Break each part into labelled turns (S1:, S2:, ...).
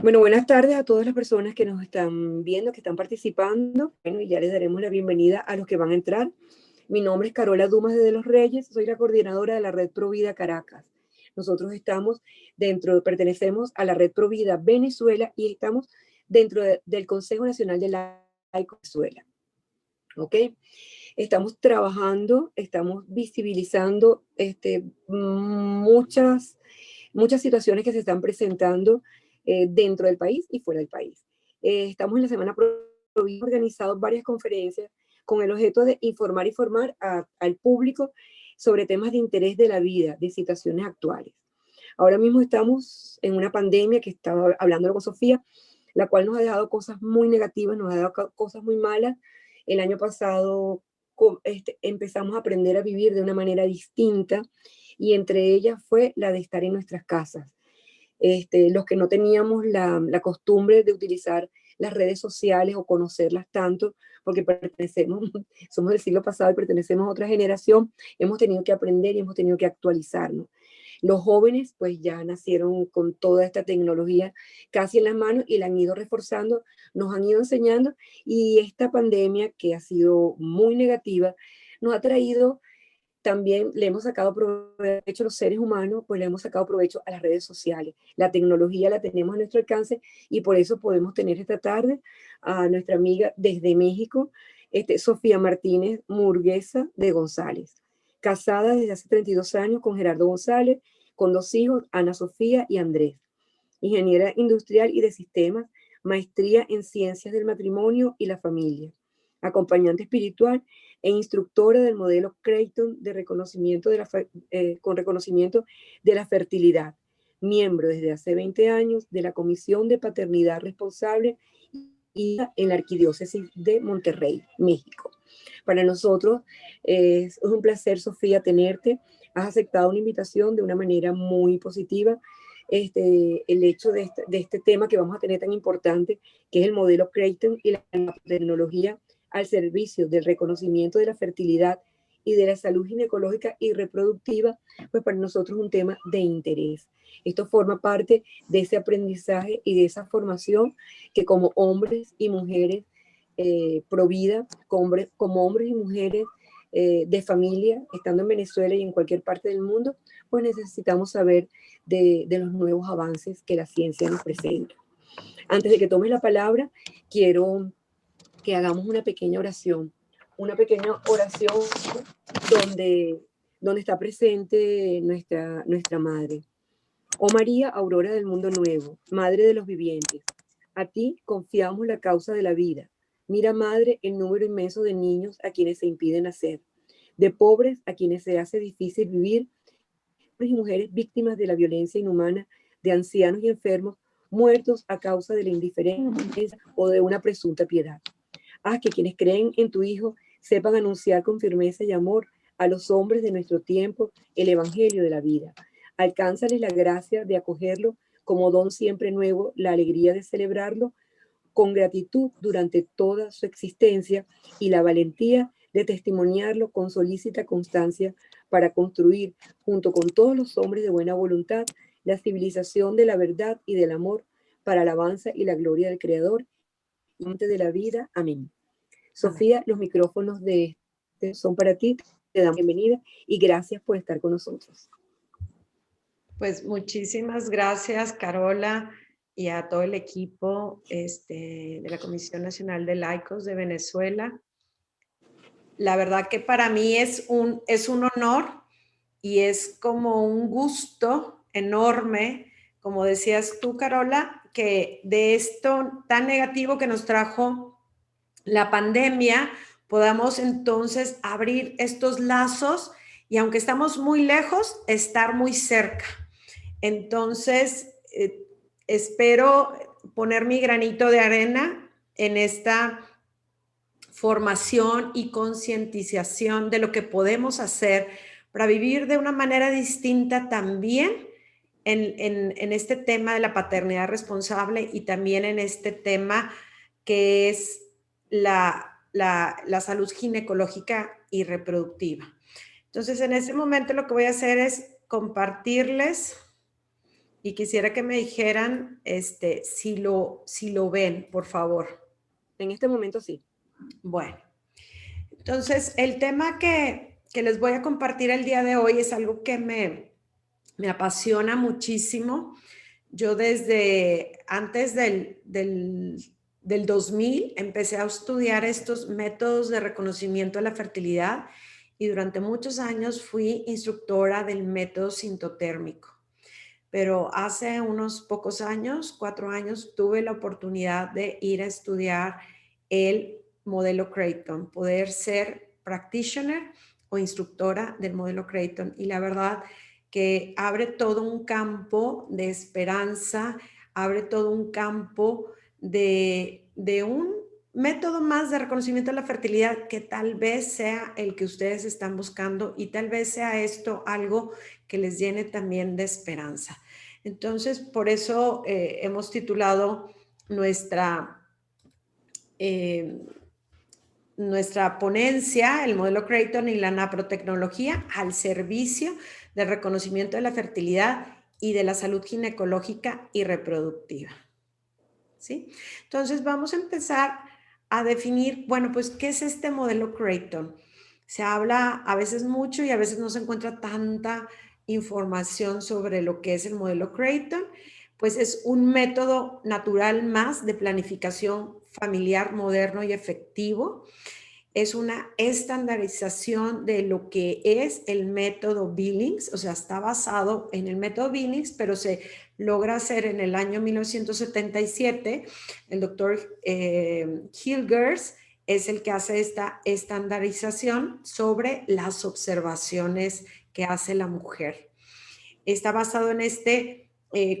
S1: Bueno, buenas tardes a todas las personas que nos están viendo, que están participando. Bueno, y ya les daremos la bienvenida a los que van a entrar. Mi nombre es Carola Dumas de los Reyes, soy la coordinadora de la Red Provida Caracas. Nosotros pertenecemos a la Red Provida Venezuela y estamos del Consejo Nacional de Laicos Venezuela. ¿Ok? Estamos trabajando, estamos visibilizando muchas situaciones que se están presentando dentro del país y fuera del país. Estamos en la semana organizado varias conferencias con el objeto de informar y formar al público sobre temas de interés de la vida, de situaciones actuales. Ahora mismo estamos en una pandemia que estaba hablando con Sofía, la cual nos ha dejado cosas muy negativas, nos ha dado cosas muy malas. El año pasado empezamos a aprender a vivir de una manera distinta y entre ellas fue la de estar en nuestras casas. Los que no teníamos la costumbre de utilizar las redes sociales o conocerlas tanto, porque somos del siglo pasado y pertenecemos a otra generación, hemos tenido que aprender y hemos tenido que actualizarnos. Los jóvenes pues ya nacieron con toda esta tecnología casi en las manos y la han ido reforzando, nos han ido enseñando, y esta pandemia, que ha sido muy negativa, nos ha traído también, le hemos sacado provecho a los seres humanos, pues le hemos sacado provecho a las redes sociales. La tecnología la tenemos a nuestro alcance y por eso podemos tener esta tarde a nuestra amiga desde México, Sofía Martínez Murguesa de González, casada desde hace 32 años con Gerardo González, con 2 hijos, Ana Sofía y Andrés. Ingeniera industrial y de sistemas, maestría en ciencias del matrimonio y la familia, acompañante espiritual e instructora del modelo Creighton de con reconocimiento de la fertilidad, miembro desde hace 20 años de la Comisión de Paternidad Responsable y en la Arquidiócesis de Monterrey, México. Para nosotros es un placer, Sofía, tenerte. Has aceptado una invitación de una manera muy positiva. El hecho de este tema que vamos a tener tan importante, que es el modelo Creighton y la tecnología al servicio del reconocimiento de la fertilidad y de la salud ginecológica y reproductiva, pues para nosotros es un tema de interés. Esto forma parte de ese aprendizaje y de esa formación que como hombres y mujeres pro vida, como hombres y mujeres de familia, estando en Venezuela y en cualquier parte del mundo, pues necesitamos saber de los nuevos avances que la ciencia nos presenta. Antes de que tomes la palabra, quiero que hagamos una pequeña oración donde, donde está presente nuestra madre. Oh María, aurora del mundo nuevo, madre de los vivientes, a ti confiamos la causa de la vida. Mira, madre, el número inmenso de niños a quienes se impide nacer, de pobres a quienes se hace difícil vivir, hombres y mujeres víctimas de la violencia inhumana, de ancianos y enfermos muertos a causa de la indiferencia o de una presunta piedad. Haz que quienes creen en tu Hijo sepan anunciar con firmeza y amor a los hombres de nuestro tiempo el Evangelio de la vida. Alcánzales la gracia de acogerlo como don siempre nuevo, la alegría de celebrarlo con gratitud durante toda su existencia y la valentía de testimoniarlo con solícita constancia para construir, junto con todos los hombres de buena voluntad, la civilización de la verdad y del amor para alabanza y la gloria del Creador y de la vida. Amén. Sofía, los micrófonos son para ti, te damos bienvenida y gracias por estar con nosotros.
S2: Pues muchísimas gracias, Carola, y a todo el equipo de la Comisión Nacional de Laicos de Venezuela. La verdad que para mí es un honor y es como un gusto enorme, como decías tú, Carola, que de esto tan negativo que nos trajo la pandemia, podamos entonces abrir estos lazos y aunque estamos muy lejos, estar muy cerca. Entonces, espero poner mi granito de arena en esta formación y concientización de lo que podemos hacer para vivir de una manera distinta también en este tema de la paternidad responsable y también en este tema que es la salud ginecológica y reproductiva. Entonces, en este momento lo que voy a hacer es compartirles Y quisiera que me dijeran si lo ven, por favor.
S1: En este momento sí.
S2: Bueno, entonces el tema que les voy a compartir el día de hoy es algo que me apasiona muchísimo. Yo desde antes del 2000 empecé a estudiar estos métodos de reconocimiento de la fertilidad y durante muchos años fui instructora del método sintotérmico. Pero hace unos pocos años, 4 años, tuve la oportunidad de ir a estudiar el modelo Creighton, poder ser practitioner o instructora del modelo Creighton. Y la verdad que abre todo un campo de esperanza, abre todo un campo de un método más de reconocimiento de la fertilidad que tal vez sea el que ustedes están buscando y tal vez sea esto algo que les llene también de esperanza. Entonces, por eso hemos titulado nuestra ponencia, el modelo Creighton y la naprotecnología al servicio del reconocimiento de la fertilidad y de la salud ginecológica y reproductiva. ¿Sí? Entonces, vamos a empezar a definir, bueno, pues, ¿qué es este modelo Creighton? Se habla a veces mucho y a veces no se encuentra tanta información sobre lo que es el modelo Creighton. Pues es un método natural más de planificación familiar moderno y efectivo. Es una estandarización de lo que es el método Billings, o sea, está basado en el método Billings, pero se logra hacer en el año 1977. El doctor Hilgers es el que hace esta estandarización sobre las observaciones que hace la mujer. Está basado en este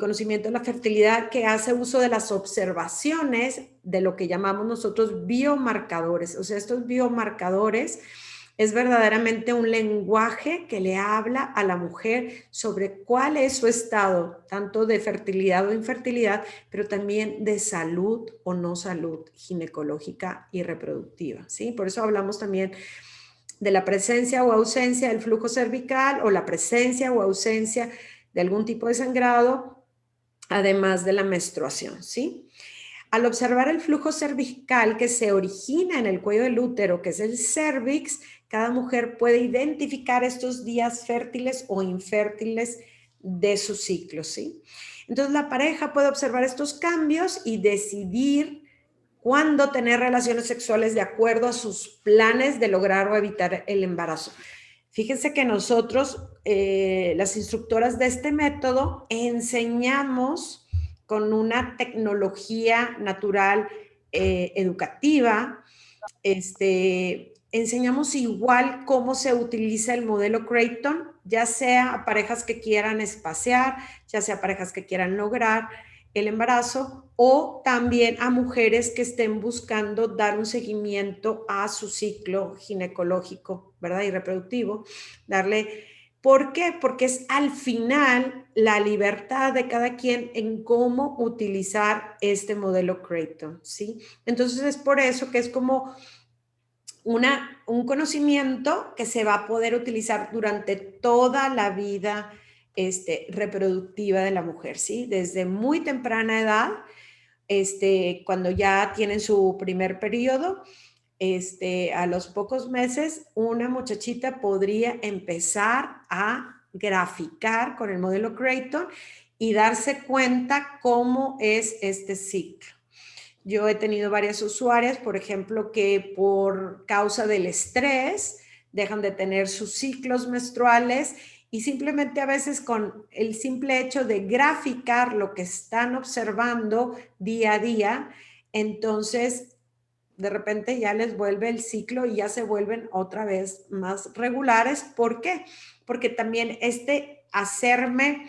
S2: conocimiento de la fertilidad que hace uso de las observaciones de lo que llamamos nosotros biomarcadores. O sea, estos biomarcadores es verdaderamente un lenguaje que le habla a la mujer sobre cuál es su estado, tanto de fertilidad o infertilidad, pero también de salud o no salud ginecológica y reproductiva, ¿sí? Por eso hablamos también de la presencia o ausencia del flujo cervical o la presencia o ausencia de algún tipo de sangrado, además de la menstruación, ¿sí? Al observar el flujo cervical que se origina en el cuello del útero, que es el cervix, cada mujer puede identificar estos días fértiles o infértiles de su ciclo, ¿sí? Entonces la pareja puede observar estos cambios y decidir cuándo tener relaciones sexuales de acuerdo a sus planes de lograr o evitar el embarazo. Fíjense que nosotros, las instructoras de este método, enseñamos con una tecnología natural educativa, enseñamos igual cómo se utiliza el modelo Creighton, ya sea a parejas que quieran espaciar, ya sea a parejas que quieran lograr el embarazo o también a mujeres que estén buscando dar un seguimiento a su ciclo ginecológico, ¿verdad? Y reproductivo, darle... ¿Por qué? Porque es al final la libertad de cada quien en cómo utilizar este modelo Creighton, ¿sí? Entonces es por eso que es como un conocimiento que se va a poder utilizar durante toda la vida reproductiva de la mujer, ¿sí? Desde muy temprana edad, cuando ya tienen su primer periodo, a los pocos meses, una muchachita podría empezar a graficar con el modelo Creighton y darse cuenta cómo es este ciclo. Yo he tenido varias usuarias, por ejemplo, que por causa del estrés dejan de tener sus ciclos menstruales y simplemente a veces con el simple hecho de graficar lo que están observando día a día, entonces de repente ya les vuelve el ciclo y ya se vuelven otra vez más regulares. ¿Por qué? Porque también hacerme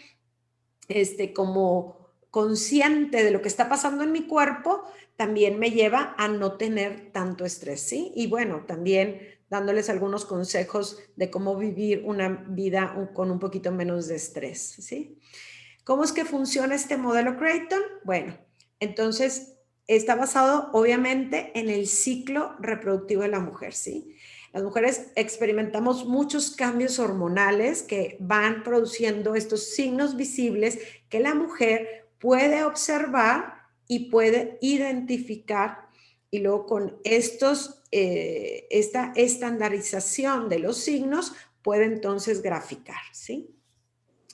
S2: como consciente de lo que está pasando en mi cuerpo también me lleva a no tener tanto estrés, ¿sí? Y bueno, también dándoles algunos consejos de cómo vivir una vida con un poquito menos de estrés, ¿sí? ¿Cómo es que funciona este modelo Creighton? Bueno, entonces está basado obviamente en el ciclo reproductivo de la mujer, ¿sí? Las mujeres experimentamos muchos cambios hormonales que van produciendo estos signos visibles que la mujer puede observar y puede identificar, y luego con esta estandarización de los signos puede entonces graficar, ¿sí?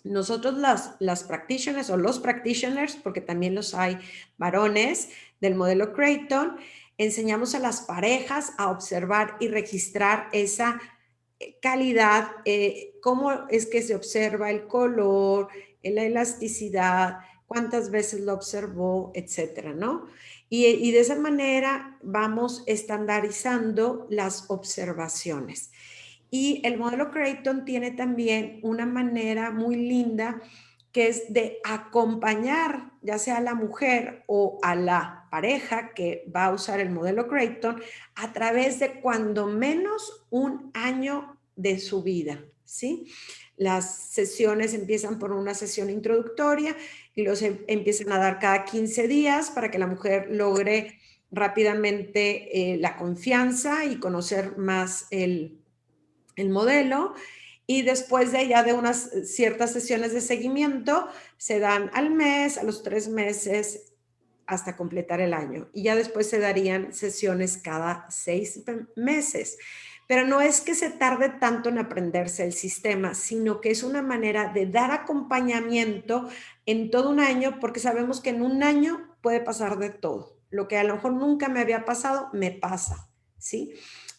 S2: Nosotros las practitioners o los practitioners, porque también los hay varones del modelo Creighton, enseñamos a las parejas a observar y registrar esa calidad, cómo es que se observa el color, la elasticidad, cuántas veces lo observó, etcétera, ¿no? Y de esa manera vamos estandarizando las observaciones. Y el modelo Creighton tiene también una manera muy linda que es de acompañar ya sea a la mujer o a la pareja que va a usar el modelo Creighton a través de cuando menos un año de su vida, ¿sí? Las sesiones empiezan por una sesión introductoria y los empiezan a dar cada 15 días para que la mujer logre rápidamente la confianza y conocer más el modelo, y después de ya de unas ciertas sesiones de seguimiento se dan al mes, a los 3 meses, hasta completar el año. Y ya después se darían sesiones cada 6 meses. Pero no es que se tarde tanto en aprenderse el sistema, sino que es una manera de dar acompañamiento en todo un año, porque sabemos que en un año puede pasar de todo. Lo que a lo mejor nunca me había pasado, me pasa, ¿sí?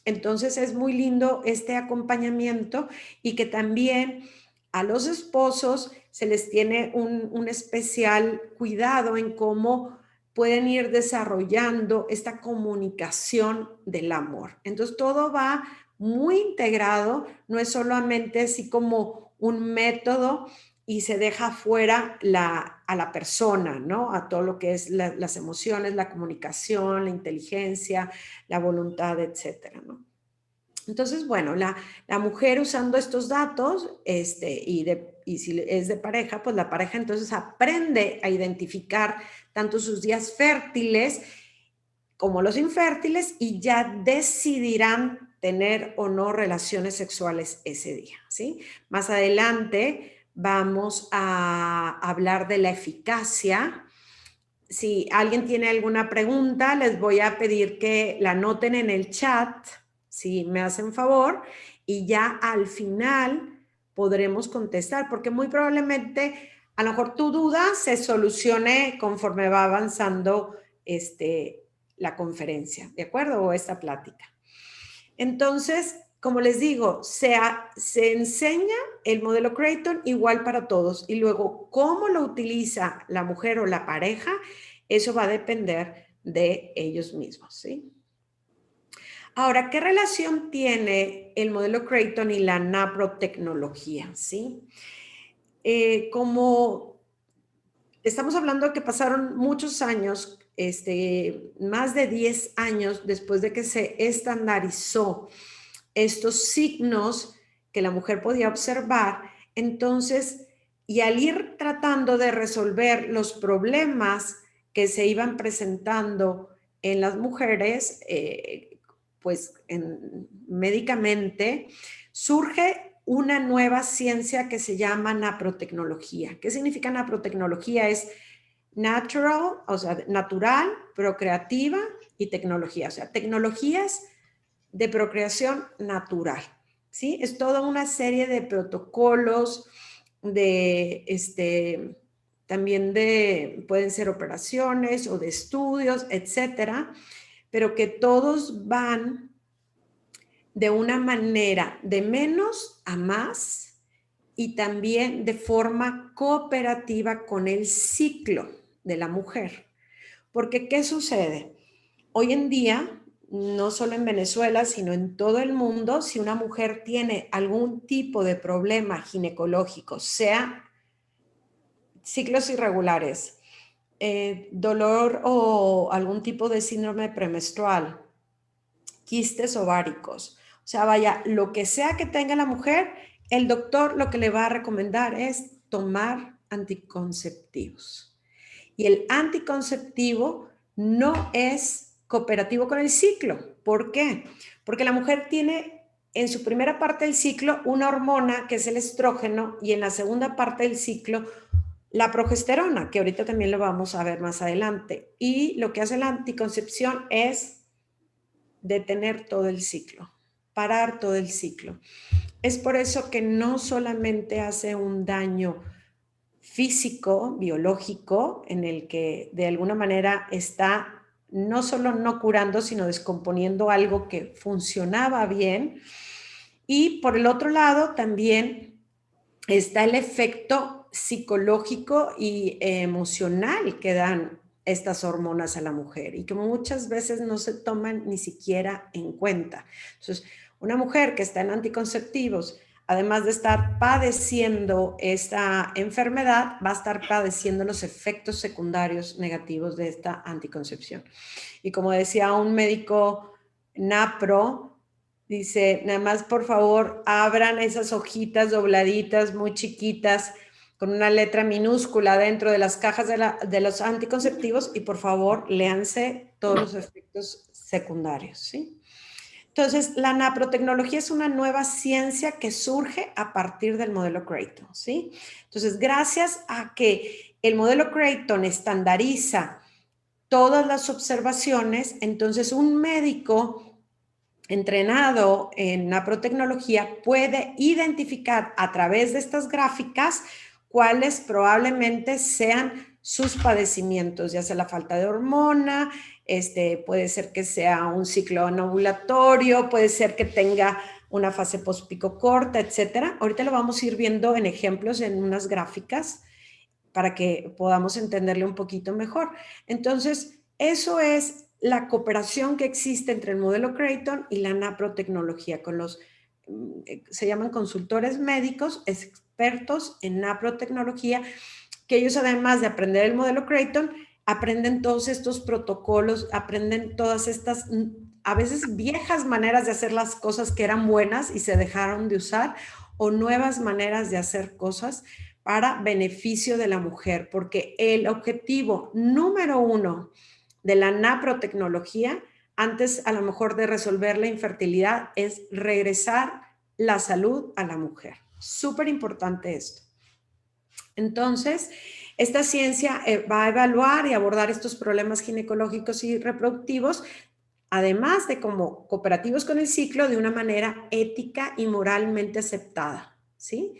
S2: Entonces es muy lindo este acompañamiento y que también a los esposos se les tiene un especial cuidado en cómo pueden ir desarrollando esta comunicación del amor. Entonces todo va muy integrado, no es solamente así como un método y se deja fuera a la persona, ¿no? A todo lo que es las emociones, la comunicación, la inteligencia, la voluntad, etcétera, ¿no? Entonces, bueno, la mujer usando estos datos, y si es de pareja, pues la pareja entonces aprende a identificar tanto sus días fértiles como los infértiles y ya decidirán tener o no relaciones sexuales ese día, ¿sí? Más adelante vamos a hablar de la eficacia. Si alguien tiene alguna pregunta, les voy a pedir que la anoten en el chat, si me hacen favor, y ya al final podremos contestar, porque muy probablemente a lo mejor tu duda se solucione conforme va avanzando la conferencia, ¿de acuerdo? O esta plática. Entonces, como les digo, se enseña el modelo Creighton igual para todos y luego cómo lo utiliza la mujer o la pareja, eso va a depender de ellos mismos, ¿sí? Ahora, ¿qué relación tiene el modelo Creighton y la naprotecnología, sí? Como estamos hablando de que pasaron muchos años, más de 10 años después de que se estandarizó estos signos que la mujer podía observar, entonces, y al ir tratando de resolver los problemas que se iban presentando en las mujeres, pues médicamente, surge una nueva ciencia que se llama naprotecnología. ¿Qué significa naprotecnología? Es natural, o sea, natural, procreativa y tecnología. O sea, tecnologías de procreación natural, ¿sí? Es toda una serie de protocolos, también pueden ser operaciones o de estudios, etcétera, pero que todos van de una manera de menos a más y también de forma cooperativa con el ciclo de la mujer. Porque, ¿qué sucede? Hoy en día, no solo en Venezuela, sino en todo el mundo, si una mujer tiene algún tipo de problema ginecológico, sea ciclos irregulares, dolor o algún tipo de síndrome premenstrual, quistes ováricos, o sea, vaya, lo que sea que tenga la mujer, el doctor lo que le va a recomendar es tomar anticonceptivos. Y el anticonceptivo no es cooperativo con el ciclo. ¿Por qué? Porque la mujer tiene en su primera parte del ciclo una hormona que es el estrógeno y en la segunda parte del ciclo la progesterona, que ahorita también lo vamos a ver más adelante. Y lo que hace la anticoncepción es detener todo el ciclo, parar todo el ciclo. Es por eso que no solamente hace un daño físico, biológico, en el que de alguna manera está no solo no curando, sino descomponiendo algo que funcionaba bien. Y por el otro lado también está el efecto psicológico y emocional que dan estas hormonas a la mujer y que muchas veces no se toman ni siquiera en cuenta. Entonces, una mujer que está en anticonceptivos, además de estar padeciendo esta enfermedad, va a estar padeciendo los efectos secundarios negativos de esta anticoncepción. Y como decía un médico NAPRO, dice, nada más por favor abran esas hojitas dobladitas muy chiquitas con una letra minúscula dentro de las cajas de los anticonceptivos y por favor léanse todos los efectos secundarios, ¿sí? Entonces, la naprotecnología es una nueva ciencia que surge a partir del modelo Creighton, ¿sí? Entonces, gracias a que el modelo Creighton estandariza todas las observaciones, entonces un médico entrenado en naprotecnología puede identificar a través de estas gráficas cuáles probablemente sean sus padecimientos, ya sea la falta de hormona, puede ser que sea un ciclo anovulatorio, puede ser que tenga una fase pospico corta, etcétera. Ahorita lo vamos a ir viendo en ejemplos en unas gráficas para que podamos entenderle un poquito mejor. Entonces, eso es la cooperación que existe entre el modelo Creighton y la naprotecnología, con los, se llaman consultores médicos, expertos en naprotecnología, que ellos además de aprender el modelo Creighton, aprenden todos estos protocolos, aprenden todas estas, a veces viejas maneras de hacer las cosas que eran buenas y se dejaron de usar, o nuevas maneras de hacer cosas para beneficio de la mujer, porque el objetivo número uno de la naprotecnología, antes a lo mejor de resolver la infertilidad, es regresar la salud a la mujer. Súper importante esto. Entonces, esta ciencia va a evaluar y abordar estos problemas ginecológicos y reproductivos, además de como cooperativos con el ciclo, de una manera ética y moralmente aceptada, ¿sí?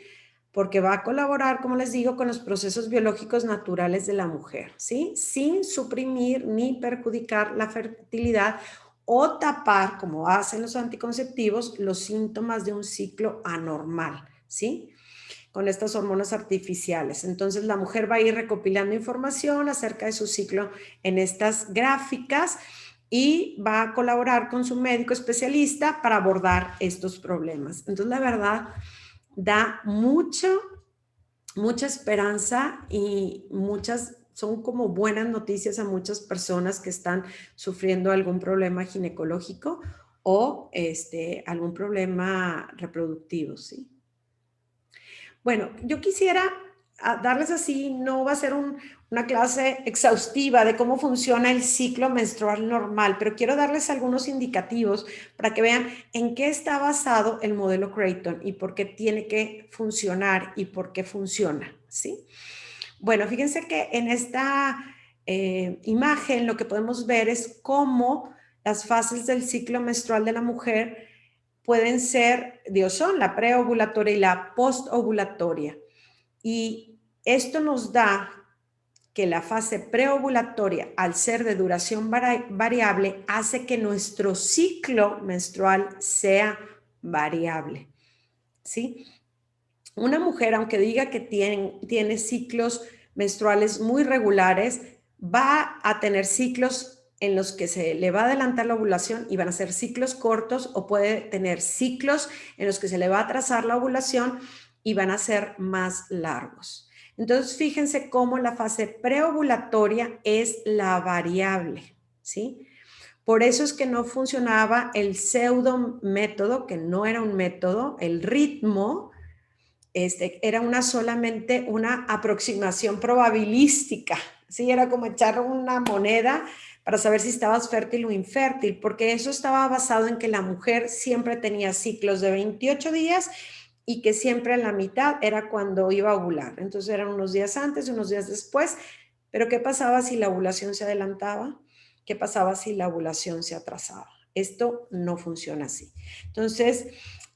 S2: Porque va a colaborar, como les digo, con los procesos biológicos naturales de la mujer, ¿sí? Sin suprimir ni perjudicar la fertilidad o tapar, como hacen los anticonceptivos, los síntomas de un ciclo anormal, ¿sí? Con estas hormonas artificiales. Entonces, la mujer va a ir recopilando información acerca de su ciclo en estas gráficas y va a colaborar con su médico especialista para abordar estos problemas. Entonces, la verdad, da mucha esperanza y son como buenas noticias a muchas personas que están sufriendo algún problema ginecológico o algún problema reproductivo, ¿sí? Bueno, yo quisiera darles así, no va a ser una clase exhaustiva de cómo funciona el ciclo menstrual normal, pero quiero darles algunos indicativos para que vean en qué está basado el modelo Creighton y por qué tiene que funcionar y por qué funciona, ¿sí? Bueno, fíjense que en esta imagen lo que podemos ver es cómo las fases del ciclo menstrual de la mujer pueden ser, son la preovulatoria y la postovulatoria. Y esto nos da que la fase preovulatoria, al ser de duración variable, hace que nuestro ciclo menstrual sea variable, ¿sí? Una mujer, aunque diga que tiene ciclos menstruales muy regulares, va a tener ciclos en los que se le va a adelantar la ovulación y van a ser ciclos cortos, o puede tener ciclos en los que se le va a atrasar la ovulación y van a ser más largos. Entonces, fíjense cómo la fase preovulatoria es la variable, ¿sí? Por eso es que no funcionaba el pseudo método, que no era un método, el ritmo, era solamente una aproximación probabilística, ¿sí? Era como echar una moneda para saber si estabas fértil o infértil, porque eso estaba basado en que la mujer siempre tenía ciclos de 28 días y que siempre a la mitad era cuando iba a ovular. Entonces eran unos días antes, unos días después, pero ¿qué pasaba si la ovulación se adelantaba? ¿Qué pasaba si la ovulación se atrasaba? Esto no funciona así. Entonces,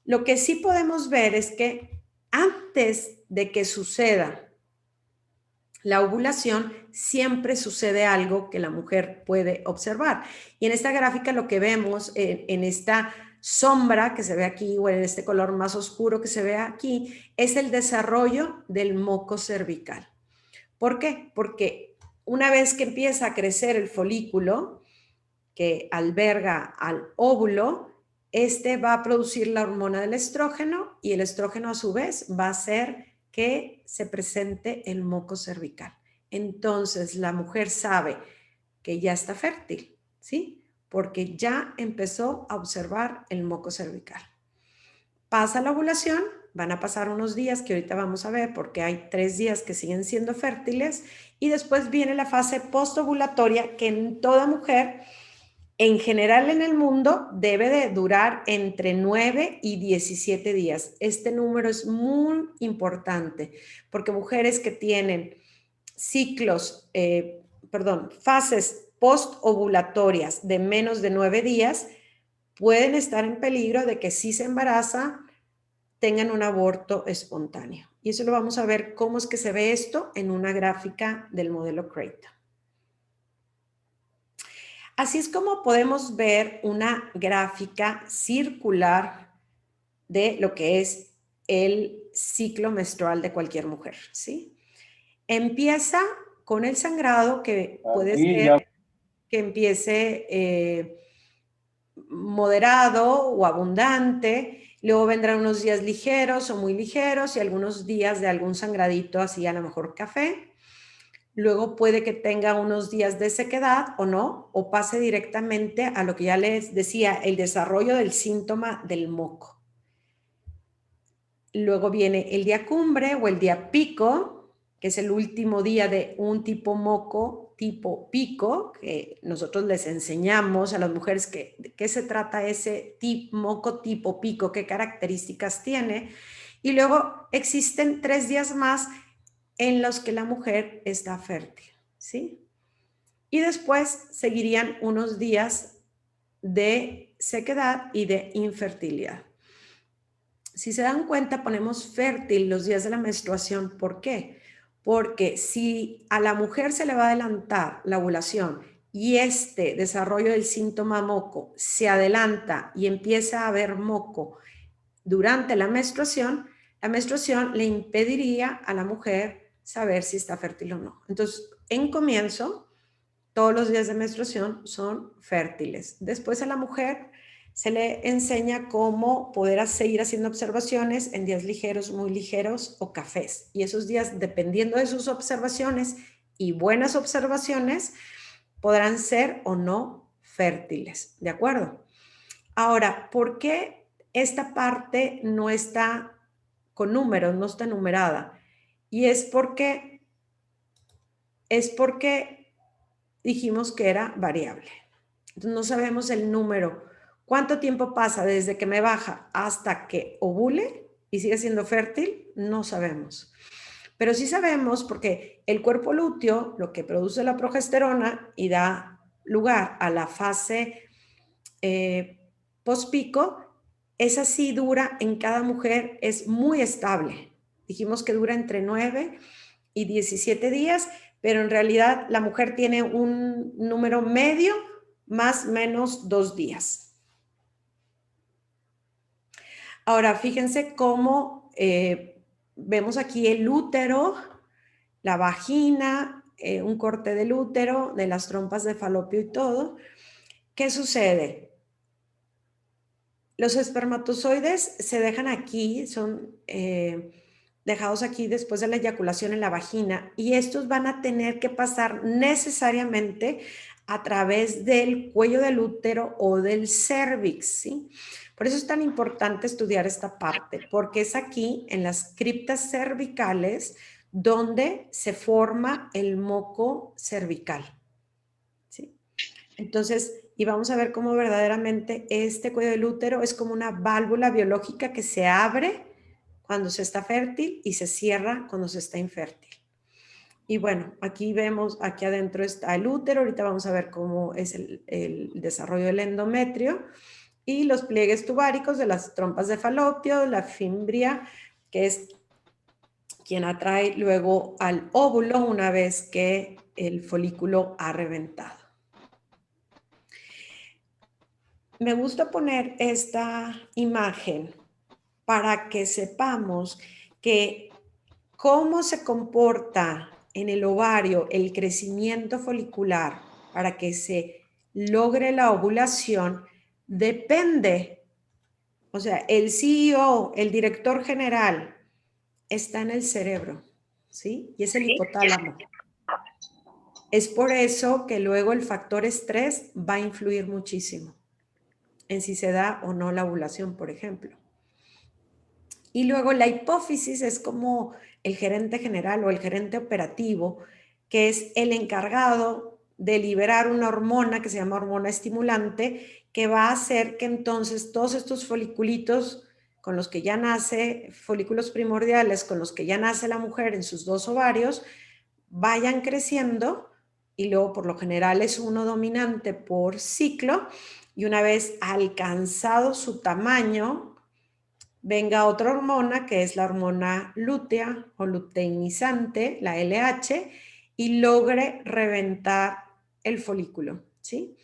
S2: lo que sí podemos ver es que antes de que suceda la ovulación, siempre sucede algo que la mujer puede observar. Y en esta gráfica lo que vemos en esta sombra que se ve aquí o en este color más oscuro que se ve aquí es el desarrollo del moco cervical. ¿Por qué? Porque una vez que empieza a crecer el folículo que alberga al óvulo, este va a producir la hormona del estrógeno y el estrógeno a su vez va a hacer que se presente el moco cervical. Entonces la mujer sabe que ya está fértil, ¿sí? Porque ya empezó a observar el moco cervical. Pasa la ovulación, van a pasar unos días que ahorita vamos a ver porque hay 3 días que siguen siendo fértiles y después viene la fase postovulatoria que en toda mujer, en general en el mundo, debe de durar entre 9 y 17 días. Este número es muy importante porque mujeres que tienen ciclos, fases postovulatorias de menos de 9 días pueden estar en peligro de que si se embaraza tengan un aborto espontáneo. Y eso lo vamos a ver cómo es que se ve esto en una gráfica del modelo Creighton. Así es como podemos ver una gráfica circular de lo que es el ciclo menstrual de cualquier mujer, ¿sí? Empieza con el sangrado que puede ser que empiece moderado o abundante, luego vendrán unos días ligeros o muy ligeros y algunos días de algún sangradito así a lo mejor café. Luego puede que tenga unos días de sequedad o no, o pase directamente a lo que ya les decía, el desarrollo del síntoma del moco. Luego viene el día cumbre o el día pico, que es el último día de un tipo moco, tipo pico, que nosotros les enseñamos a las mujeres de qué se trata ese moco tipo pico, qué características tiene. Y luego existen 3 días más en los que la mujer está fértil, ¿sí? Y después seguirían unos días de sequedad y de infertilidad. Si se dan cuenta, ponemos fértil los días de la menstruación. ¿Por qué? Porque si a la mujer se le va a adelantar la ovulación y este desarrollo del síntoma moco se adelanta y empieza a haber moco durante la menstruación le impediría a la mujer saber si está fértil o no. Entonces, en comienzo, todos los días de menstruación son fértiles. Después a la mujer se le enseña cómo poder seguir haciendo observaciones en días ligeros, muy ligeros o cafés. Y esos días, dependiendo de sus observaciones y buenas observaciones, podrán ser o no fértiles. ¿De acuerdo? Ahora, ¿por qué esta parte no está con números, no está numerada? Y es porque dijimos que era variable. Entonces no sabemos el número. ¿Cuánto tiempo pasa desde que me baja hasta que ovule y sigue siendo fértil? No sabemos. Pero sí sabemos porque el cuerpo lúteo, lo que produce la progesterona y da lugar a la fase pospico, esa sí dura en cada mujer, es muy estable. Dijimos que dura entre 9 y 17 días, pero en realidad la mujer tiene un número medio, más o menos 2 días. Ahora, fíjense cómo vemos aquí el útero, la vagina, un corte del útero, de las trompas de falopio y todo. ¿Qué sucede? Los espermatozoides se dejan aquí, son dejados aquí después de la eyaculación en la vagina y estos van a tener que pasar necesariamente a través del cuello del útero o del cérvix, ¿sí? Por eso es tan importante estudiar esta parte, porque es aquí en las criptas cervicales donde se forma el moco cervical, ¿sí? Entonces, y vamos a ver cómo verdaderamente este cuello del útero es como una válvula biológica que se abre cuando se está fértil y se cierra cuando se está infértil. Y bueno, aquí vemos, aquí adentro está el útero, ahorita vamos a ver cómo es el desarrollo del endometrio y los pliegues tubáricos de las trompas de falopio, la fimbria, que es quien atrae luego al óvulo una vez que el folículo ha reventado. Me gusta poner esta imagen para que sepamos que cómo se comporta en el ovario el crecimiento folicular para que se logre la ovulación depende, o sea, el CEO, el director general, está en el cerebro, ¿sí? Y es el hipotálamo. Es por eso que luego el factor estrés va a influir muchísimo en si se da o no la ovulación, por ejemplo. Y luego la hipófisis es como el gerente general o el gerente operativo, que es el encargado de liberar una hormona que se llama hormona estimulante, que va a hacer que entonces todos estos foliculitos con los que ya nace, folículos primordiales con los que ya nace la mujer en sus 2 ovarios, vayan creciendo y luego por lo general es uno dominante por ciclo y una vez alcanzado su tamaño, venga otra hormona que es la hormona lútea o luteinizante, la LH, y logre reventar el folículo, ¿sí?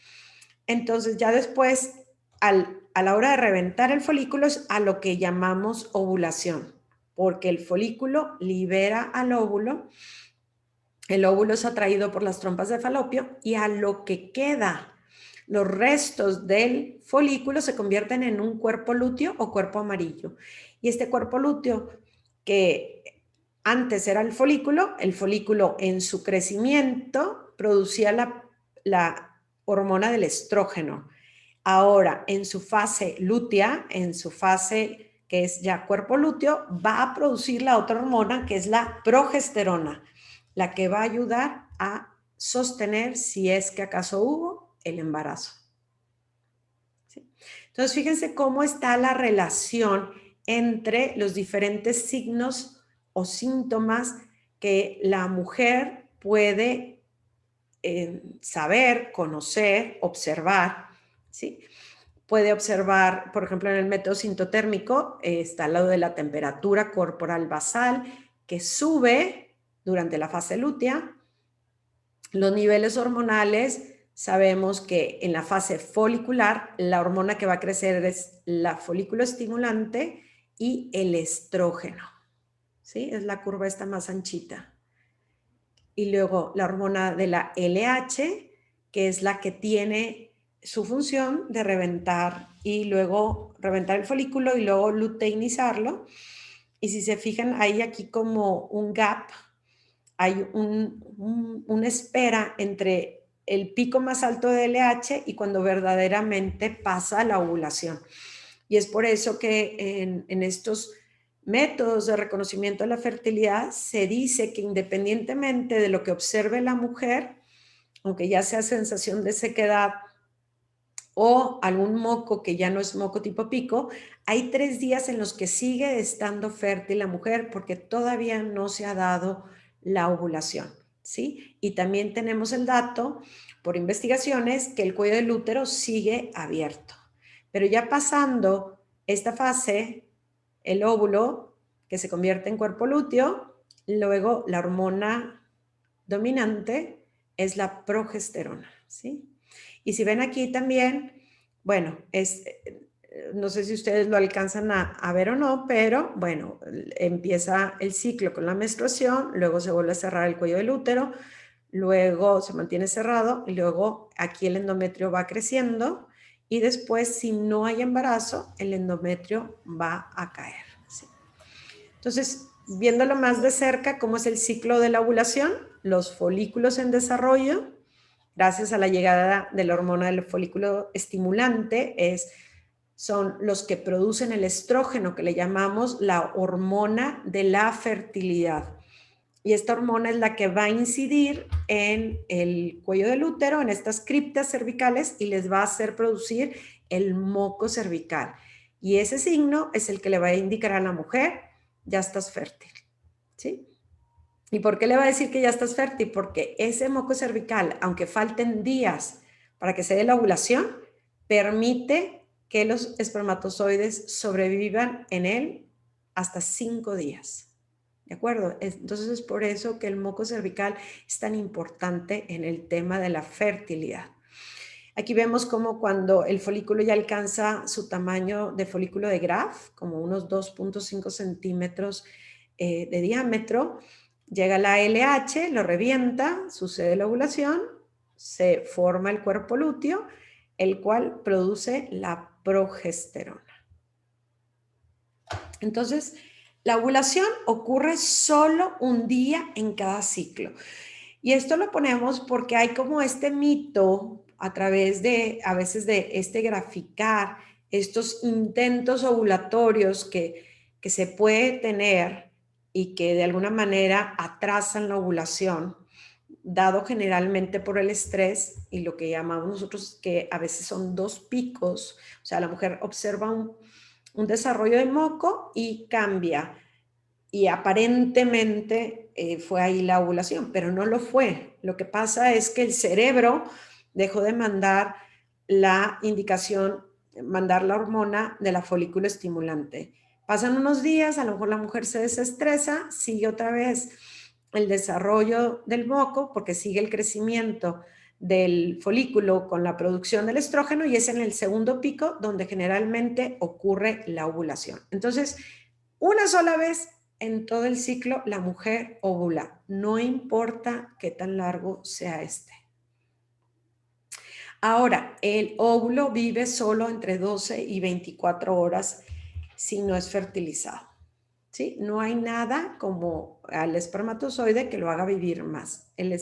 S2: Entonces ya después, a la hora de reventar el folículo es a lo que llamamos ovulación, porque el folículo libera al óvulo, el óvulo es atraído por las trompas de falopio y a lo que queda, los restos del folículo se convierten en un cuerpo lúteo o cuerpo amarillo. Y este cuerpo lúteo, que antes era el folículo en su crecimiento producía la hormona del estrógeno. Ahora, en su fase lútea, en su fase que es ya cuerpo lúteo, va a producir la otra hormona que es la progesterona, la que va a ayudar a sostener, si es que acaso hubo, el embarazo. ¿Sí? Entonces, fíjense cómo está la relación entre los diferentes signos o síntomas que la mujer puede saber, conocer, observar, ¿sí? Puede observar, por ejemplo, en el método sintotérmico, está al lado de la temperatura corporal basal, que sube durante la fase lútea. Los niveles hormonales, sabemos que en la fase folicular, la hormona que va a crecer es la folículo estimulante y el estrógeno, ¿sí? Es la curva esta más anchita. Y luego la hormona de la LH, que es la que tiene su función de reventar y luego reventar el folículo y luego luteinizarlo. Y si se fijan, hay aquí como un gap, hay una espera entre el pico más alto de LH y cuando verdaderamente pasa la ovulación. Y es por eso que en estos métodos de reconocimiento de la fertilidad se dice que independientemente de lo que observe la mujer, aunque ya sea sensación de sequedad o algún moco que ya no es moco tipo pico, hay 3 días en los que sigue estando fértil la mujer porque todavía no se ha dado la ovulación, ¿sí? Y también tenemos el dato por investigaciones que el cuello del útero sigue abierto. Pero ya pasando esta fase, el óvulo que se convierte en cuerpo lúteo, luego la hormona dominante es la progesterona, ¿sí? Y si ven aquí también, bueno, no sé si ustedes lo alcanzan a ver o no, pero bueno, empieza el ciclo con la menstruación, luego se vuelve a cerrar el cuello del útero, luego se mantiene cerrado y luego aquí el endometrio va creciendo y después si no hay embarazo, el endometrio va a caer, ¿sí? Entonces, viéndolo más de cerca, cómo es el ciclo de la ovulación, los folículos en desarrollo, gracias a la llegada de la hormona del folículo estimulante, son los que producen el estrógeno, que le llamamos la hormona de la fertilidad. y esta hormona es la que va a incidir en el cuello del útero, en estas criptas cervicales, y les va a hacer producir el moco cervical. Y ese signo es el que le va a indicar a la mujer, ya estás fértil, ¿sí? ¿Y por qué le va a decir que ya estás fértil? Porque ese moco cervical, aunque falten días para que se dé la ovulación, permite que los espermatozoides sobrevivan en él hasta 5 días. ¿De acuerdo? Entonces es por eso que el moco cervical es tan importante en el tema de la fertilidad. Aquí vemos como cuando el folículo ya alcanza su tamaño de folículo de Graf, como unos 2.5 centímetros de diámetro, llega la LH, lo revienta, sucede la ovulación, se forma el cuerpo lúteo, el cual produce la progesterona. Entonces, la ovulación ocurre solo un día en cada ciclo. Y esto lo ponemos porque hay como este mito a través de, a veces de este graficar, estos intentos ovulatorios que se puede tener y que de alguna manera atrasan la ovulación, dado generalmente por el estrés y lo que llamamos nosotros que a veces son 2 picos. O sea, la mujer observa un desarrollo de moco y cambia. Y aparentemente fue ahí la ovulación, pero no lo fue. Lo que pasa es que el cerebro dejó de mandar la indicación, mandar la hormona de la folículo estimulante. Pasan unos días, a lo mejor la mujer se desestresa, sigue otra vez el desarrollo del moco porque sigue el crecimiento del folículo con la producción del estrógeno y es en el segundo pico donde generalmente ocurre la ovulación. Entonces, una sola vez en todo el ciclo la mujer ovula, no importa qué tan largo sea este. Ahora, el óvulo vive solo entre 12 y 24 horas si no es fertilizado. ¿Sí? No hay nada como al espermatozoide que lo haga vivir más. El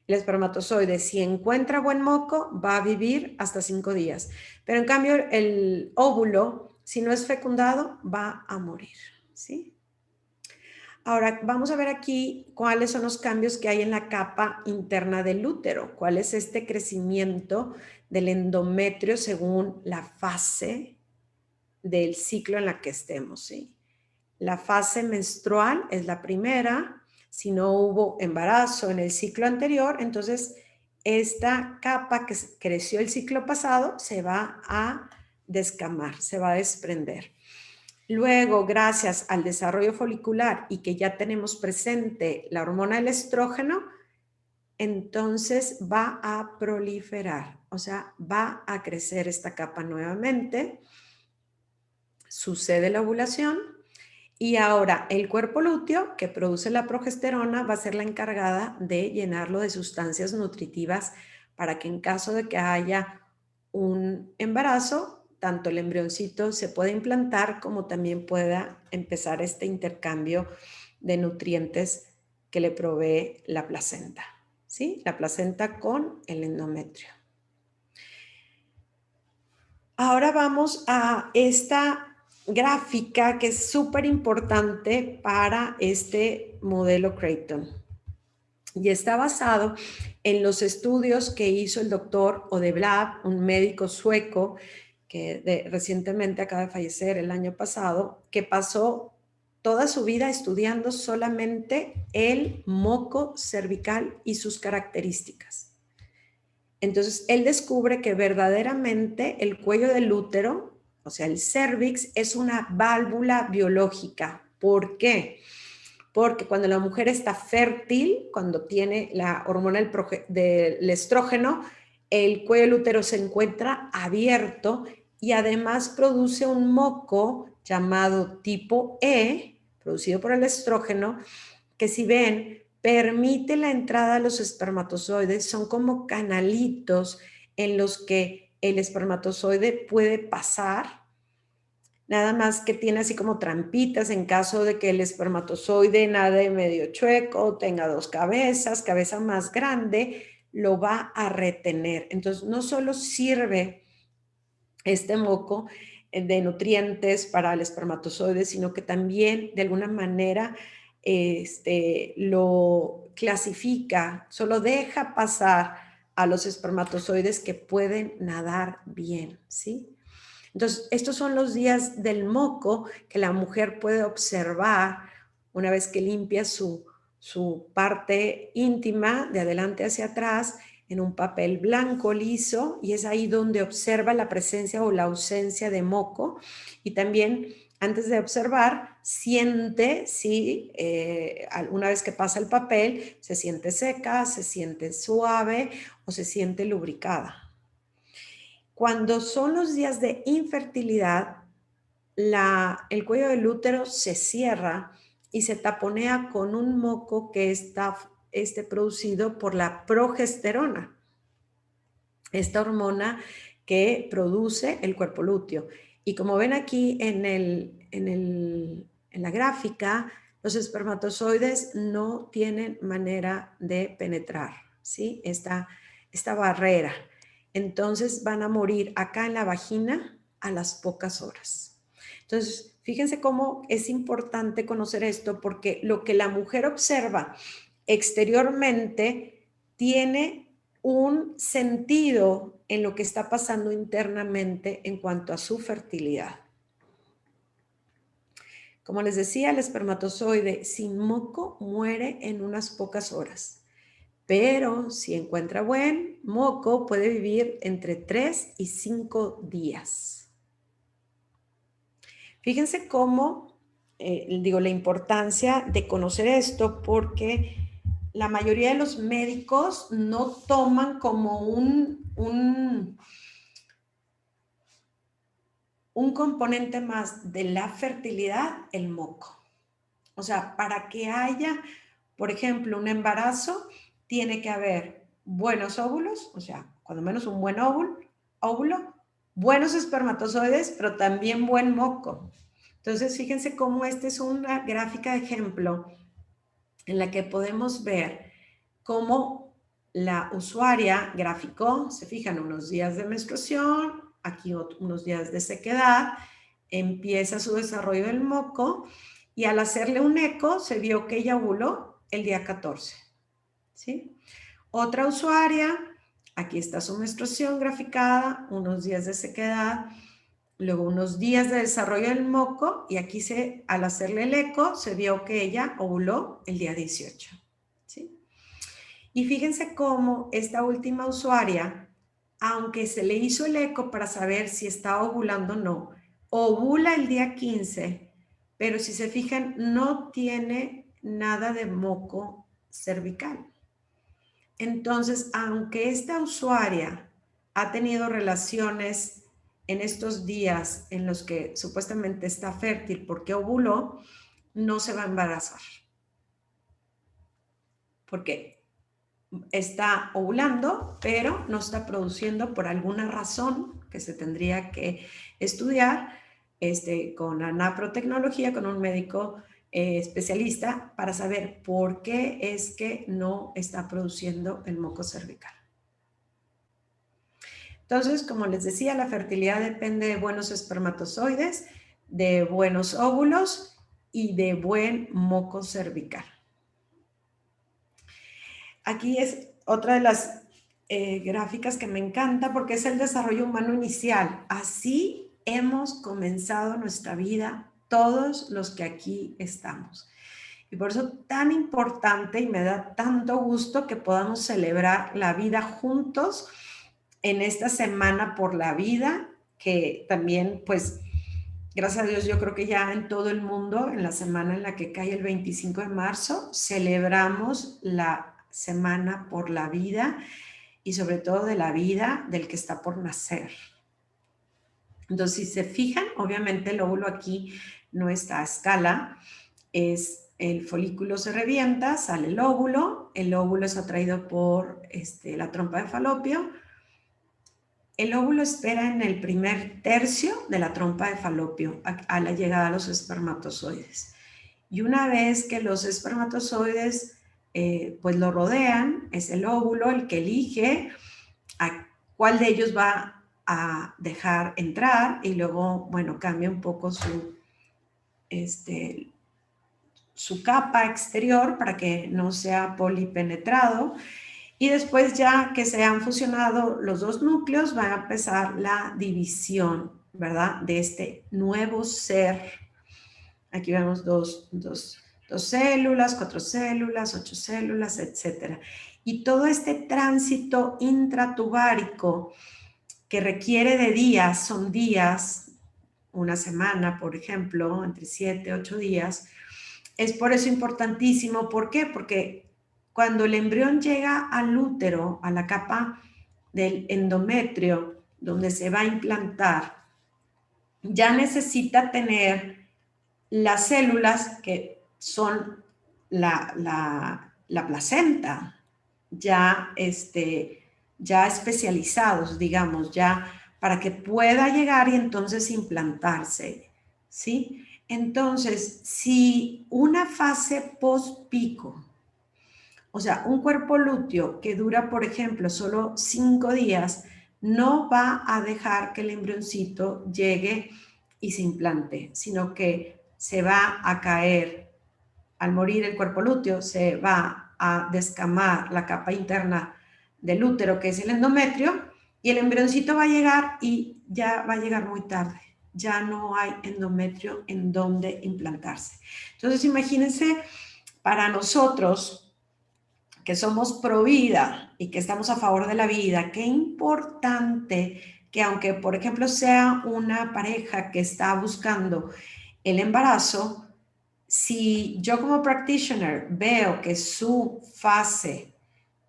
S2: espermatozoide, si encuentra buen moco, va a vivir hasta 5 días. Pero en cambio, el óvulo, si no es fecundado, va a morir. ¿Sí? Ahora, vamos a ver aquí cuáles son los cambios que hay en la capa interna del útero. ¿Cuál es este crecimiento del endometrio según la fase del ciclo en la que estemos? ¿Sí? La fase menstrual es la primera. Si no hubo embarazo en el ciclo anterior, entonces esta capa que creció el ciclo pasado se va a descamar, se va a desprender. Luego, gracias al desarrollo folicular y que ya tenemos presente la hormona del estrógeno, entonces va a proliferar, o sea, va a crecer esta capa nuevamente, sucede la ovulación y ahora el cuerpo lúteo que produce la progesterona va a ser la encargada de llenarlo de sustancias nutritivas para que en caso de que haya un embarazo, tanto el embrioncito se pueda implantar como también pueda empezar este intercambio de nutrientes que le provee la placenta, ¿sí? La placenta con el endometrio. Ahora vamos a esta gráfica que es súper importante para este modelo Creighton y está basado en los estudios que hizo el doctor Odeblad, un médico sueco que recientemente acaba de fallecer el año pasado, que pasó toda su vida estudiando solamente el moco cervical y sus características. Entonces, él descubre que verdaderamente el cuello del útero, o sea, el cervix, es una válvula biológica. ¿Por qué? Porque cuando la mujer está fértil, cuando tiene la hormona del estrógeno, el cuello del útero se encuentra abierto y además produce un moco llamado tipo E, producido por el estrógeno, que si ven, permite la entrada de los espermatozoides, son como canalitos en los que el espermatozoide puede pasar, nada más que tiene así como trampitas en caso de que el espermatozoide nade medio chueco, tenga 2 cabezas, cabeza más grande, lo va a retener. Entonces, no solo sirve este moco de nutrientes para el espermatozoide, sino que también de alguna manera lo clasifica, solo deja pasar a los espermatozoides que pueden nadar bien, ¿sí? Entonces, estos son los días del moco que la mujer puede observar una vez que limpia su parte íntima de adelante hacia atrás en un papel blanco liso, y es ahí donde observa la presencia o la ausencia de moco. Y también, antes de observar, siente si una vez que pasa el papel se siente seca, se siente suave o se siente lubricada. Cuando son los días de infertilidad, el cuello del útero se cierra y se taponea con un moco que está producido por la progesterona, esta hormona que produce el cuerpo lúteo. Y como ven aquí en la gráfica, los espermatozoides no tienen manera de penetrar, ¿sí? Esta barrera. Entonces van a morir acá en la vagina a las pocas horas. Entonces, fíjense cómo es importante conocer esto, porque lo que la mujer observa exteriormente tiene un sentido en lo que está pasando internamente en cuanto a su fertilidad. Como les decía, el espermatozoide sin moco muere en unas pocas horas, pero si encuentra buen moco puede vivir entre 3 y 5 días. Fíjense cómo, la importancia de conocer esto, porque la mayoría de los médicos no toman como un componente más de la fertilidad el moco. O sea, para que haya, por ejemplo, un embarazo, tiene que haber buenos óvulos, o sea, cuando menos un buen óvulo, buenos espermatozoides, pero también buen moco. Entonces, fíjense cómo esta es una gráfica de ejemplo en la que podemos ver cómo la usuaria graficó, se fijan, unos días de menstruación, aquí unos días de sequedad, empieza su desarrollo del moco, y al hacerle un eco se vio que ella ovuló el día 14, ¿sí? Otra usuaria, aquí está su menstruación graficada, unos días de sequedad, luego unos días de desarrollo del moco, y aquí al hacerle el eco se vio que ella ovuló el día 18, ¿sí? Y fíjense cómo esta última usuaria, aunque se le hizo el eco para saber si está ovulando o no, ovula el día 15, pero si se fijan, no tiene nada de moco cervical. Entonces, aunque esta usuaria ha tenido relaciones en estos días en los que supuestamente está fértil porque ovuló, no se va a embarazar. Porque está ovulando, pero no está produciendo por alguna razón que se tendría que estudiar con la naprotecnología, con un médico especialista, para saber por qué es que no está produciendo el moco cervical. Entonces, como les decía, la fertilidad depende de buenos espermatozoides, de buenos óvulos y de buen moco cervical. Aquí es otra de las gráficas que me encanta, porque es el desarrollo humano inicial. Así hemos comenzado nuestra vida todos los que aquí estamos. Y por eso tan importante, y me da tanto gusto que podamos celebrar la vida juntos en esta semana por la vida, que también, pues, gracias a Dios, yo creo que ya en todo el mundo, en la semana en la que cae el 25 de marzo, celebramos la semana por la vida, y sobre todo de la vida del que está por nacer. Entonces, si se fijan, obviamente el óvulo aquí no está a escala, el folículo se revienta, sale el óvulo es atraído por la trompa de falopio. El óvulo espera en el primer tercio de la trompa de falopio a la llegada a los espermatozoides. Y una vez que los espermatozoides pues lo rodean, es el óvulo el que elige a cuál de ellos va a dejar entrar, y luego, bueno, cambia un poco su capa exterior para que no sea polipenetrado. Y después, ya que se han fusionado los dos núcleos, va a empezar la división, ¿verdad? De este nuevo ser. Aquí vemos dos células, 4 células, 8 células, etc. Y todo este tránsito intratubárico que requiere de días, son días, una semana, por ejemplo, entre 7 y 8 días, es por eso importantísimo. ¿Por qué? Porque cuando el embrión llega al útero, a la capa del endometrio, donde se va a implantar, ya necesita tener las células que son la placenta, ya especializados, digamos, ya para que pueda llegar y entonces implantarse, ¿sí? Entonces, si una fase post-pico, o sea, un cuerpo lúteo que dura, por ejemplo, solo 5 días, no va a dejar que el embrioncito llegue y se implante, sino que se va a caer. Al morir el cuerpo lúteo, se va a descamar la capa interna del útero, que es el endometrio, y el embrioncito va a llegar y ya va a llegar muy tarde. Ya no hay endometrio en donde implantarse. Entonces, imagínense, para nosotros que somos pro vida y que estamos a favor de la vida, qué importante que, aunque por ejemplo sea una pareja que está buscando el embarazo, si yo como practitioner veo que su fase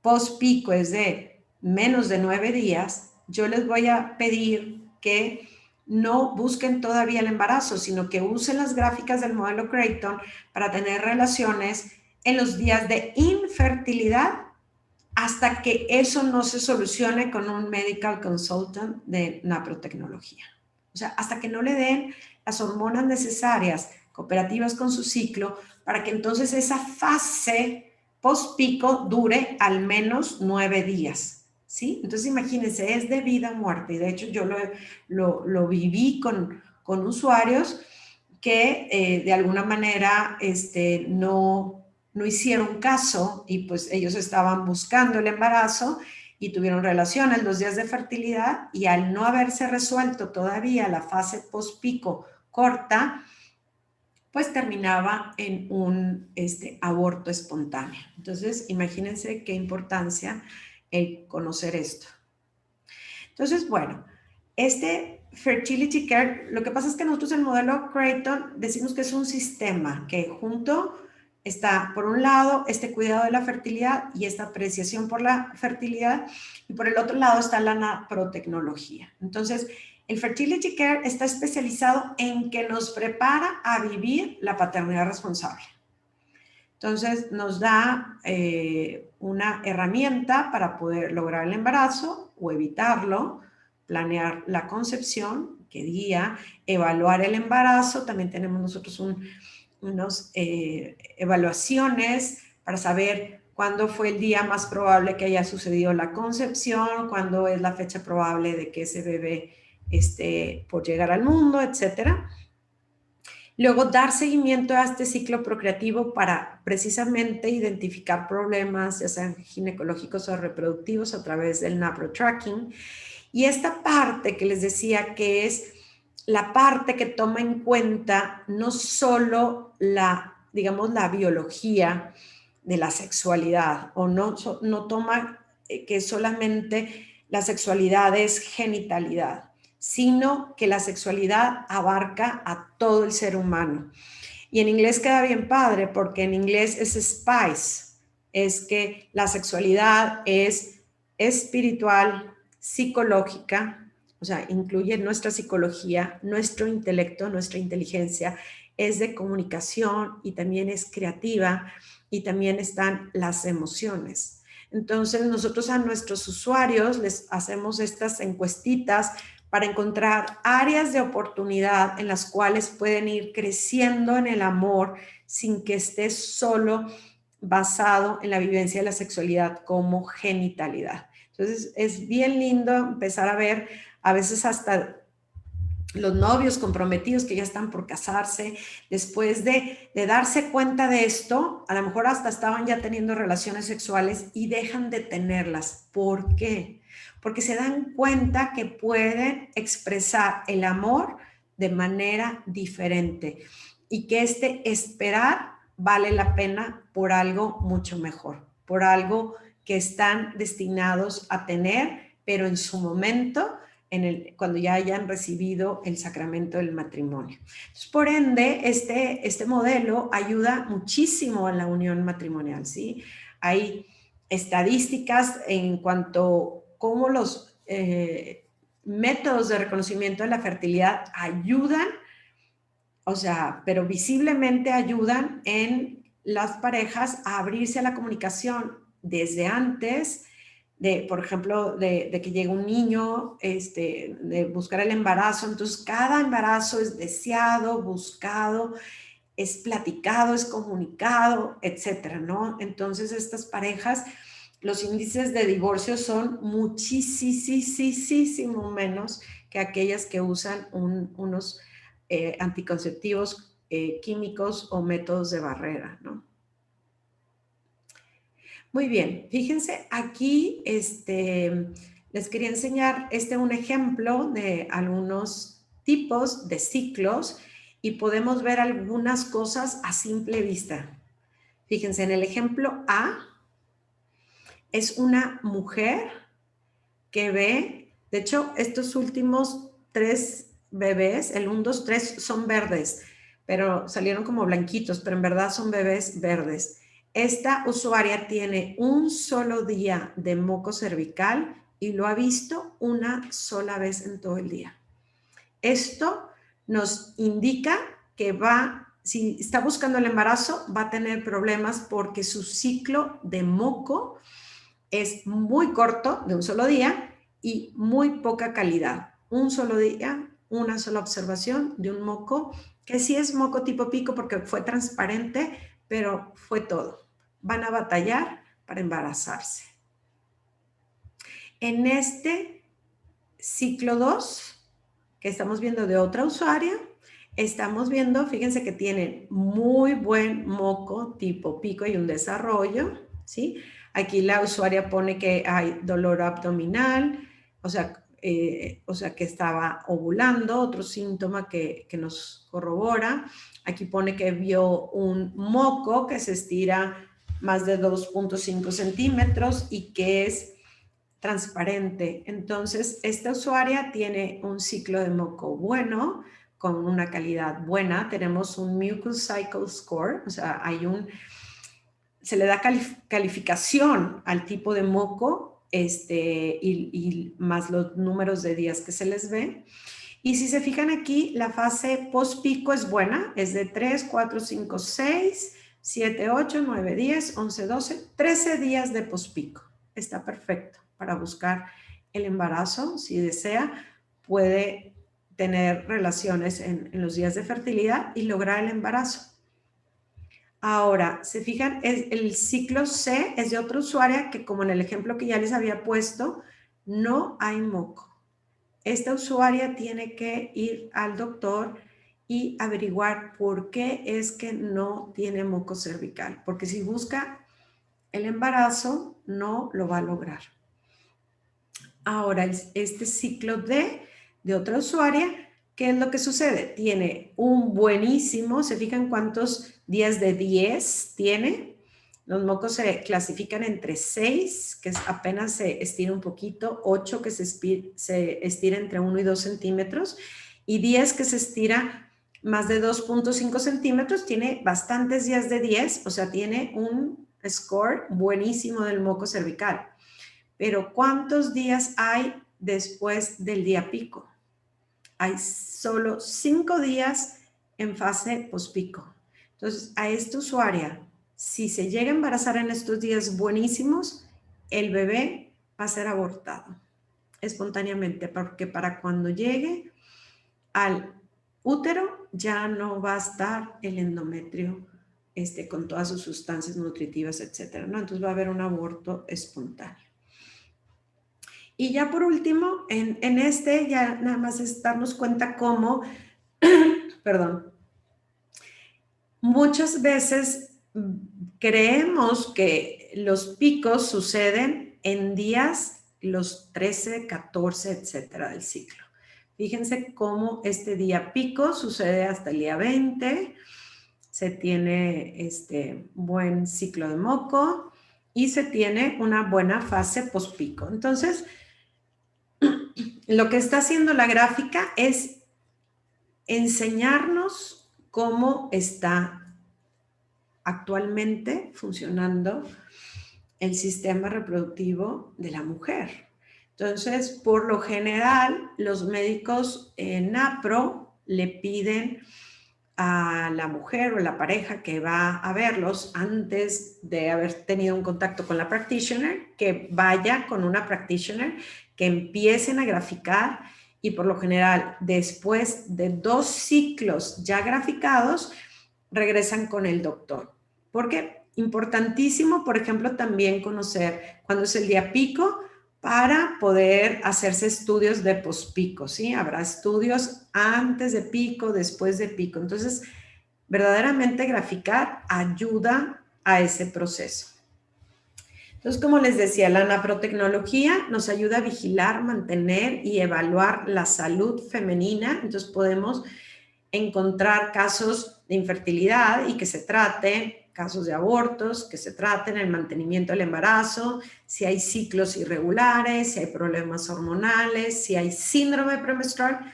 S2: post-pico es de menos de 9 días, yo les voy a pedir que no busquen todavía el embarazo, sino que usen las gráficas del modelo Creighton para tener relaciones en los días de infertilidad, hasta que eso no se solucione con un medical consultant de naprotecnología. O sea, hasta que no le den las hormonas necesarias, cooperativas con su ciclo, para que entonces esa fase post-pico dure al menos 9 días. ¿Sí? Entonces imagínense, es de vida a muerte. Y de hecho yo lo viví con usuarios que de alguna manera no hicieron caso, y pues ellos estaban buscando el embarazo y tuvieron relaciones los días de fertilidad, y al no haberse resuelto todavía la fase post-pico corta, pues terminaba en un aborto espontáneo. Entonces, imagínense qué importancia el conocer esto. Entonces, bueno, Fertility Care, lo que pasa es que nosotros en el modelo Creighton decimos que es un sistema que junto está, por un lado, este cuidado de la fertilidad y esta apreciación por la fertilidad, y por el otro lado está la naprotecnología. Entonces, el Fertility Care está especializado en que nos prepara a vivir la paternidad responsable. Entonces, nos da una herramienta para poder lograr el embarazo o evitarlo, planear la concepción, qué día, evaluar el embarazo. También tenemos nosotros unas evaluaciones para saber cuándo fue el día más probable que haya sucedido la concepción, cuándo es la fecha probable de que ese bebé esté por llegar al mundo, etcétera. Luego, dar seguimiento a este ciclo procreativo para precisamente identificar problemas, ya sean ginecológicos o reproductivos, a través del NaproTracking. Y esta parte que les decía, que es la parte que toma en cuenta no solo digamos, la biología de la sexualidad, o no toma que solamente la sexualidad es genitalidad, sino que la sexualidad abarca a todo el ser humano. Y en inglés queda bien padre, porque en inglés es spice, es que la sexualidad es espiritual, psicológica, o sea, incluye nuestra psicología, nuestro intelecto, nuestra inteligencia, es de comunicación y también es creativa, y también están las emociones. Entonces, nosotros a nuestros usuarios les hacemos estas encuestitas para encontrar áreas de oportunidad en las cuales pueden ir creciendo en el amor sin que esté solo basado en la vivencia de la sexualidad como genitalidad. Entonces, es bien lindo empezar a ver, a veces hasta los novios comprometidos que ya están por casarse, después de darse cuenta de esto, a lo mejor hasta estaban ya teniendo relaciones sexuales y dejan de tenerlas. ¿Por qué? Porque se dan cuenta que pueden expresar el amor de manera diferente y que este esperar vale la pena por algo mucho mejor, por algo que están destinados a tener, pero en su momento, cuando ya hayan recibido el sacramento del matrimonio. Entonces, por ende, este modelo ayuda muchísimo a la unión matrimonial, ¿sí? Hay estadísticas en cuanto a cómo los métodos de reconocimiento de la fertilidad ayudan, o sea, pero visiblemente ayudan en las parejas a abrirse a la comunicación desde antes de, por ejemplo, de que llegue un niño, de buscar el embarazo. Entonces, cada embarazo es deseado, buscado, es platicado, es comunicado, etcétera, ¿no? Entonces, estas parejas, los índices de divorcio son muchísimo menos que aquellas que usan unos anticonceptivos químicos o métodos de barrera, ¿no? Muy bien, fíjense, aquí les quería enseñar un ejemplo de algunos tipos de ciclos y podemos ver algunas cosas a simple vista. Fíjense, en el ejemplo A es una mujer que ve, de hecho, estos últimos 3 bebés, el 1, 2, 3 son verdes, pero salieron como blanquitos, pero en verdad son bebés verdes. Esta usuaria tiene un solo día de moco cervical y lo ha visto una sola vez en todo el día. Esto nos indica que si está buscando el embarazo, va a tener problemas porque su ciclo de moco es muy corto, de un solo día, y muy poca calidad. Un solo día, una sola observación de un moco, que sí es moco tipo pico porque fue transparente, pero fue todo. Van a batallar para embarazarse. En este ciclo 2, que estamos viendo de otra usuaria, estamos viendo, fíjense que tienen muy buen moco tipo pico y un desarrollo, ¿sí? Aquí la usuaria pone que hay dolor abdominal, o sea que estaba ovulando, otro síntoma que nos corrobora. Aquí pone que vio un moco que se estira más de 2.5 centímetros y que es transparente. Entonces, esta usuaria tiene un ciclo de moco bueno, con una calidad buena. Tenemos un Mucus Cycle Score, o sea, se le da calificación al tipo de moco y más los números de días que se les ve. Y si se fijan aquí, la fase post-pico es buena, es de 3, 4, 5, 6, 7, 8, 9, 10, 11, 12, 13 días de post-pico. Está perfecto para buscar el embarazo. Si desea, puede tener relaciones en los días de fertilidad y lograr el embarazo. Ahora, se fijan, el ciclo C es de otra usuaria que, como en el ejemplo que ya les había puesto, no hay moco. Esta usuaria tiene que ir al doctor y averiguar por qué es que no tiene moco cervical, porque si busca el embarazo, no lo va a lograr. Ahora, este ciclo D de otra usuaria, ¿qué es lo que sucede? Tiene un buenísimo, ¿se fijan cuántos días de 10 tiene? Los mocos se clasifican entre 6, que apenas se estira un poquito, 8 que se estira entre 1 y 2 centímetros, y 10 que se estira más de 2.5 centímetros, tiene bastantes días de 10, o sea, tiene un score buenísimo del moco cervical. Pero ¿cuántos días hay después del día pico? Hay solo 5 días en fase pospico. Entonces, a esta usuaria, si se llega a embarazar en estos días buenísimos, el bebé va a ser abortado espontáneamente, porque para cuando llegue al útero ya no va a estar el endometrio con todas sus sustancias nutritivas, etcétera, ¿no? Entonces va a haber un aborto espontáneo. Y ya por último, en este ya nada más es darnos cuenta cómo, perdón, muchas veces creemos que los picos suceden en días los 13, 14, etcétera, del ciclo. Fíjense cómo este día pico sucede hasta el día 20, se tiene buen ciclo de moco y se tiene una buena fase pospico. Entonces, lo que está haciendo la gráfica es enseñarnos cómo está actualmente funcionando el sistema reproductivo de la mujer. Entonces, por lo general, los médicos en APRO le piden a la mujer o la pareja que va a verlos antes de haber tenido un contacto con la practitioner, que vaya con una practitioner, que empiecen a graficar y por lo general, después de 2 ciclos ya graficados, regresan con el doctor. Porque importantísimo, por ejemplo, también conocer cuándo es el día pico para poder hacerse estudios de pospico, ¿sí? Habrá estudios antes de pico, después de pico. Entonces, verdaderamente graficar ayuda a ese proceso. Entonces, como les decía, la naprotecnología nos ayuda a vigilar, mantener y evaluar la salud femenina. Entonces, podemos encontrar casos de infertilidad y que se trate, casos de abortos, que se traten el mantenimiento del embarazo, si hay ciclos irregulares, si hay problemas hormonales, si hay síndrome premenstrual.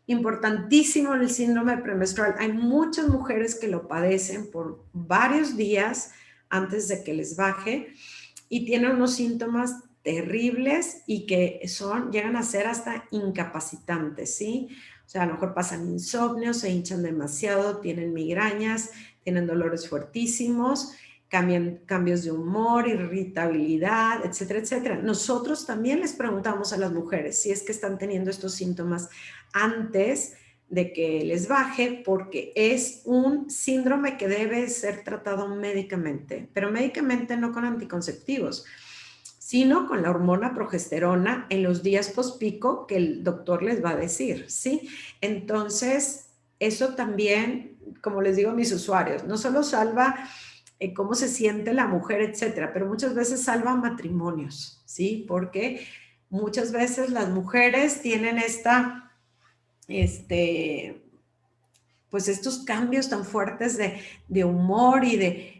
S2: Importantísimo el síndrome premenstrual. Hay muchas mujeres que lo padecen por varios días antes de que les baje y tienen unos síntomas terribles y que llegan a ser hasta incapacitantes, ¿sí? O sea, a lo mejor pasan insomnio, se hinchan demasiado, tienen migrañas, tienen dolores fuertísimos, cambios de humor, irritabilidad, etcétera, etcétera. Nosotros también les preguntamos a las mujeres si es que están teniendo estos síntomas antes de que les baje, porque es un síndrome que debe ser tratado médicamente, pero médicamente no con anticonceptivos, sino con la hormona progesterona en los días pospico que el doctor les va a decir, ¿sí? Entonces, eso también, como les digo a mis usuarios, no solo salva cómo se siente la mujer, etcétera, pero muchas veces salva matrimonios, ¿sí? Porque muchas veces las mujeres tienen pues estos cambios tan fuertes de humor y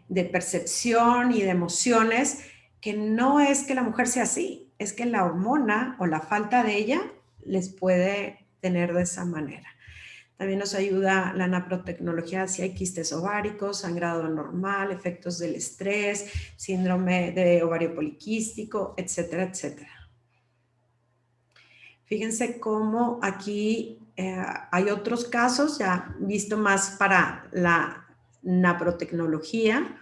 S2: de percepción y de emociones, que no es que la mujer sea así, es que la hormona o la falta de ella les puede tener de esa manera. También nos ayuda la naprotecnología si hay quistes ováricos, sangrado anormal, efectos del estrés, síndrome de ovario poliquístico, etcétera, etcétera. Fíjense cómo aquí hay otros casos, ya visto más para la naprotecnología.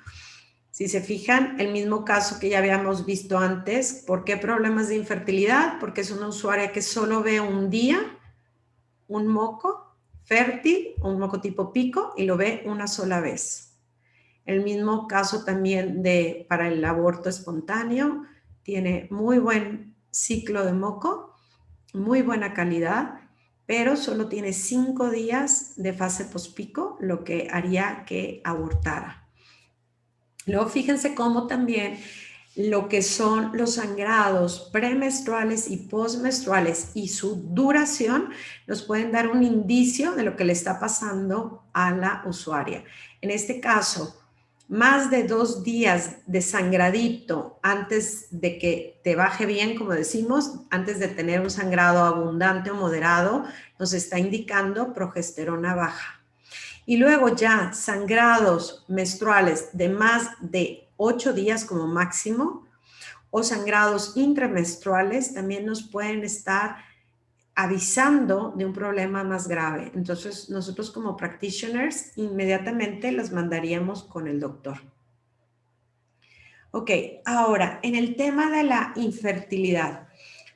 S2: Si se fijan, el mismo caso que ya habíamos visto antes. ¿Por qué problemas de infertilidad? Porque es una usuaria que solo ve un día un moco fértil, un moco tipo pico, y lo ve una sola vez. El mismo caso también para el aborto espontáneo. Tiene muy buen ciclo de moco, muy buena calidad, pero solo tiene 5 días de fase pospico, lo que haría que abortara. Luego fíjense cómo también lo que son los sangrados premenstruales y postmenstruales y su duración nos pueden dar un indicio de lo que le está pasando a la usuaria. En este caso, más de 2 días de sangradito antes de que te baje bien, como decimos, antes de tener un sangrado abundante o moderado, nos está indicando progesterona baja. Y luego ya sangrados menstruales de más de 8 días como máximo o sangrados intramenstruales también nos pueden estar avisando de un problema más grave. Entonces, nosotros como practitioners inmediatamente las mandaríamos con el doctor. Ok, ahora, en el tema de la infertilidad,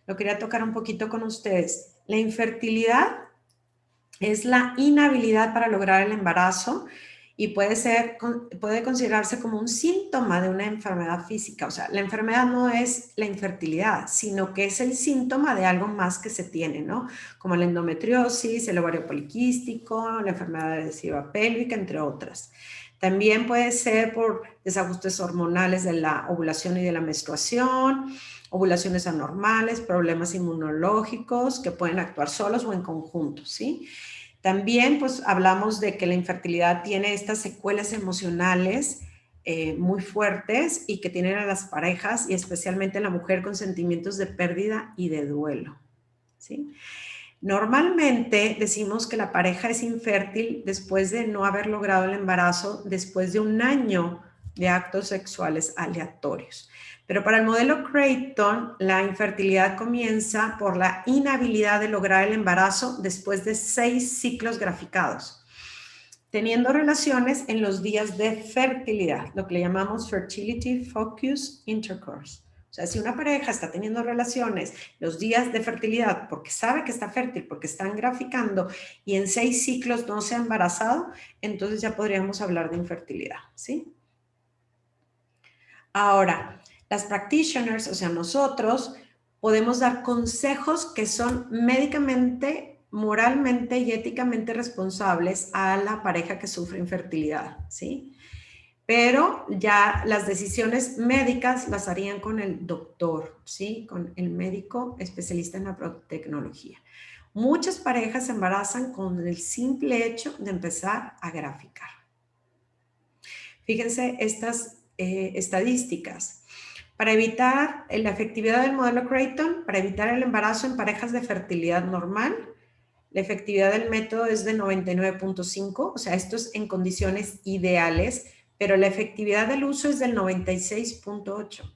S2: lo quería tocar un poquito con ustedes. La infertilidad es la inhabilidad para lograr el embarazo y puede considerarse como un síntoma de una enfermedad física. O sea, la enfermedad no es la infertilidad, sino que es el síntoma de algo más que se tiene, ¿no? Como la endometriosis, el ovario poliquístico, la enfermedad adhesiva pélvica, entre otras. También puede ser por desajustes hormonales de la ovulación y de la menstruación, ovulaciones anormales, problemas inmunológicos que pueden actuar solos o en conjunto, ¿sí? También pues hablamos de que la infertilidad tiene estas secuelas emocionales muy fuertes y que tienen a las parejas y especialmente a la mujer con sentimientos de pérdida y de duelo, ¿sí? Normalmente decimos que la pareja es infértil después de no haber logrado el embarazo, después de 1 año de actos sexuales aleatorios. Pero para el modelo Creighton, la infertilidad comienza por la inhabilidad de lograr el embarazo después de 6 ciclos graficados, teniendo relaciones en los días de fertilidad, lo que le llamamos Fertility Focused Intercourse. O sea, si una pareja está teniendo relaciones los días de fertilidad porque sabe que está fértil, porque están graficando y en 6 ciclos no se ha embarazado, entonces ya podríamos hablar de infertilidad, ¿sí? Ahora, las practitioners, o sea, nosotros, podemos dar consejos que son médicamente, moralmente y éticamente responsables a la pareja que sufre infertilidad, ¿sí? Pero ya las decisiones médicas las harían con el doctor, ¿sí? Con el médico especialista en la tecnología. Muchas parejas se embarazan con el simple hecho de empezar a graficar. Fíjense estas estadísticas. Para evitar la efectividad del modelo Creighton, para evitar el embarazo en parejas de fertilidad normal, la efectividad del método es de 99.5, o sea, esto es en condiciones ideales, pero la efectividad del uso es del 96.8.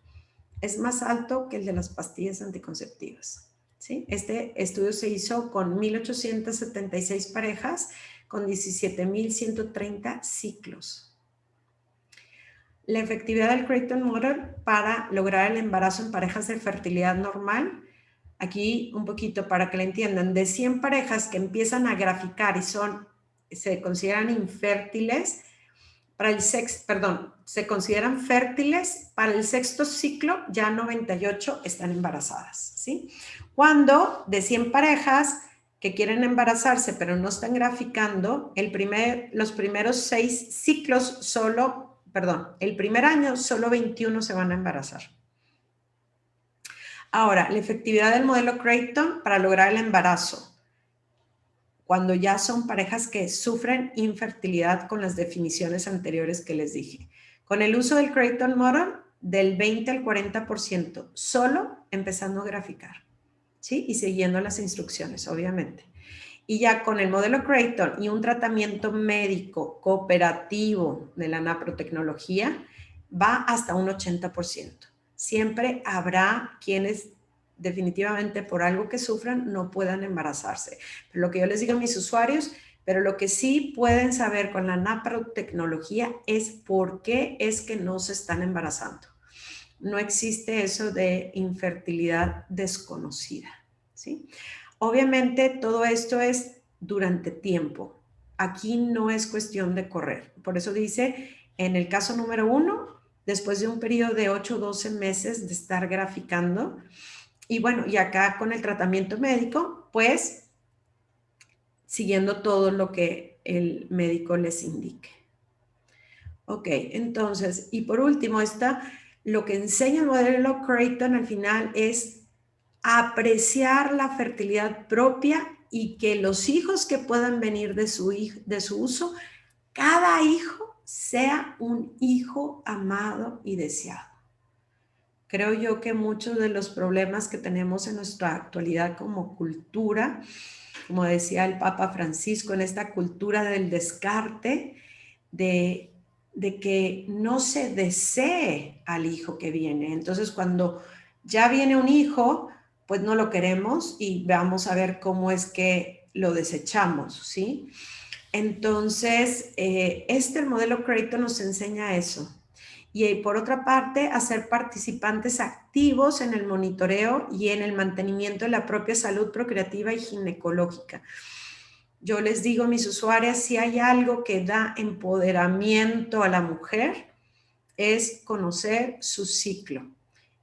S2: Es más alto que el de las pastillas anticonceptivas, ¿sí? Este estudio se hizo con 1,876 parejas con 17,130 ciclos. La efectividad del Creighton Model para lograr el embarazo en parejas de fertilidad normal, aquí un poquito para que la entiendan, de 100 parejas que empiezan a graficar y se consideran infértiles, se consideran fértiles para el 6º ciclo, ya 98 están embarazadas, ¿sí? Cuando de 100 parejas que quieren embarazarse pero no están graficando, los primeros 6 ciclos el primer año solo 21 se van a embarazar. Ahora, la efectividad del modelo Creighton para lograr el embarazo, cuando ya son parejas que sufren infertilidad con las definiciones anteriores que les dije. Con el uso del Creighton Model, del 20 al 40%, solo empezando a graficar, ¿sí? Y siguiendo las instrucciones, obviamente. Y ya con el modelo Creighton y un tratamiento médico cooperativo de la naprotecnología, va hasta un 80%. Siempre habrá quienes definitivamente por algo que sufran no puedan embarazarse. Pero lo que yo les digo a mis usuarios, pero lo que sí pueden saber con la naprotecnología es por qué es que no se están embarazando. No existe eso de infertilidad desconocida, ¿sí? Obviamente todo esto es durante tiempo. Aquí no es cuestión de correr. Por eso dice, en el caso número 1, después de un periodo de 8 o 12 meses de estar graficando, y bueno, y acá con el tratamiento médico, pues siguiendo todo lo que el médico les indique. Ok, entonces, y por último, lo que enseña el modelo Creighton al final es apreciar la fertilidad propia y que los hijos que puedan venir de su uso, cada hijo sea un hijo amado y deseado. Creo yo que muchos de los problemas que tenemos en nuestra actualidad como cultura, como decía el Papa Francisco, en esta cultura del descarte, de que no se desee al hijo que viene. Entonces, cuando ya viene un hijo, pues no lo queremos y vamos a ver cómo es que lo desechamos, ¿sí? Entonces, el modelo Creighton nos enseña eso. Y por otra parte, a ser participantes activos en el monitoreo y en el mantenimiento de la propia salud procreativa y ginecológica. yo les digo a mis usuarias, si hay algo que da empoderamiento a la mujer, es conocer su ciclo,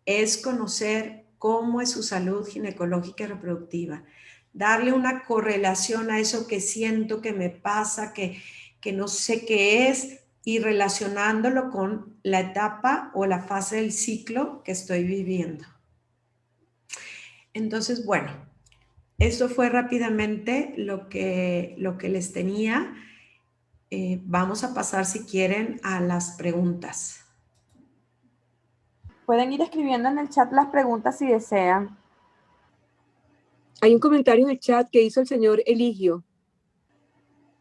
S2: es conocer cómo es su salud ginecológica y reproductiva, darle una correlación a eso que siento que me pasa, que no sé qué es, y relacionándolo con la etapa o la fase del ciclo que estoy viviendo. Entonces, bueno, eso fue rápidamente lo que les tenía. Vamos a pasar, si quieren, a las preguntas.
S3: Pueden ir escribiendo en el chat las preguntas si desean.
S1: Hay un comentario en el chat que hizo el señor Eligio.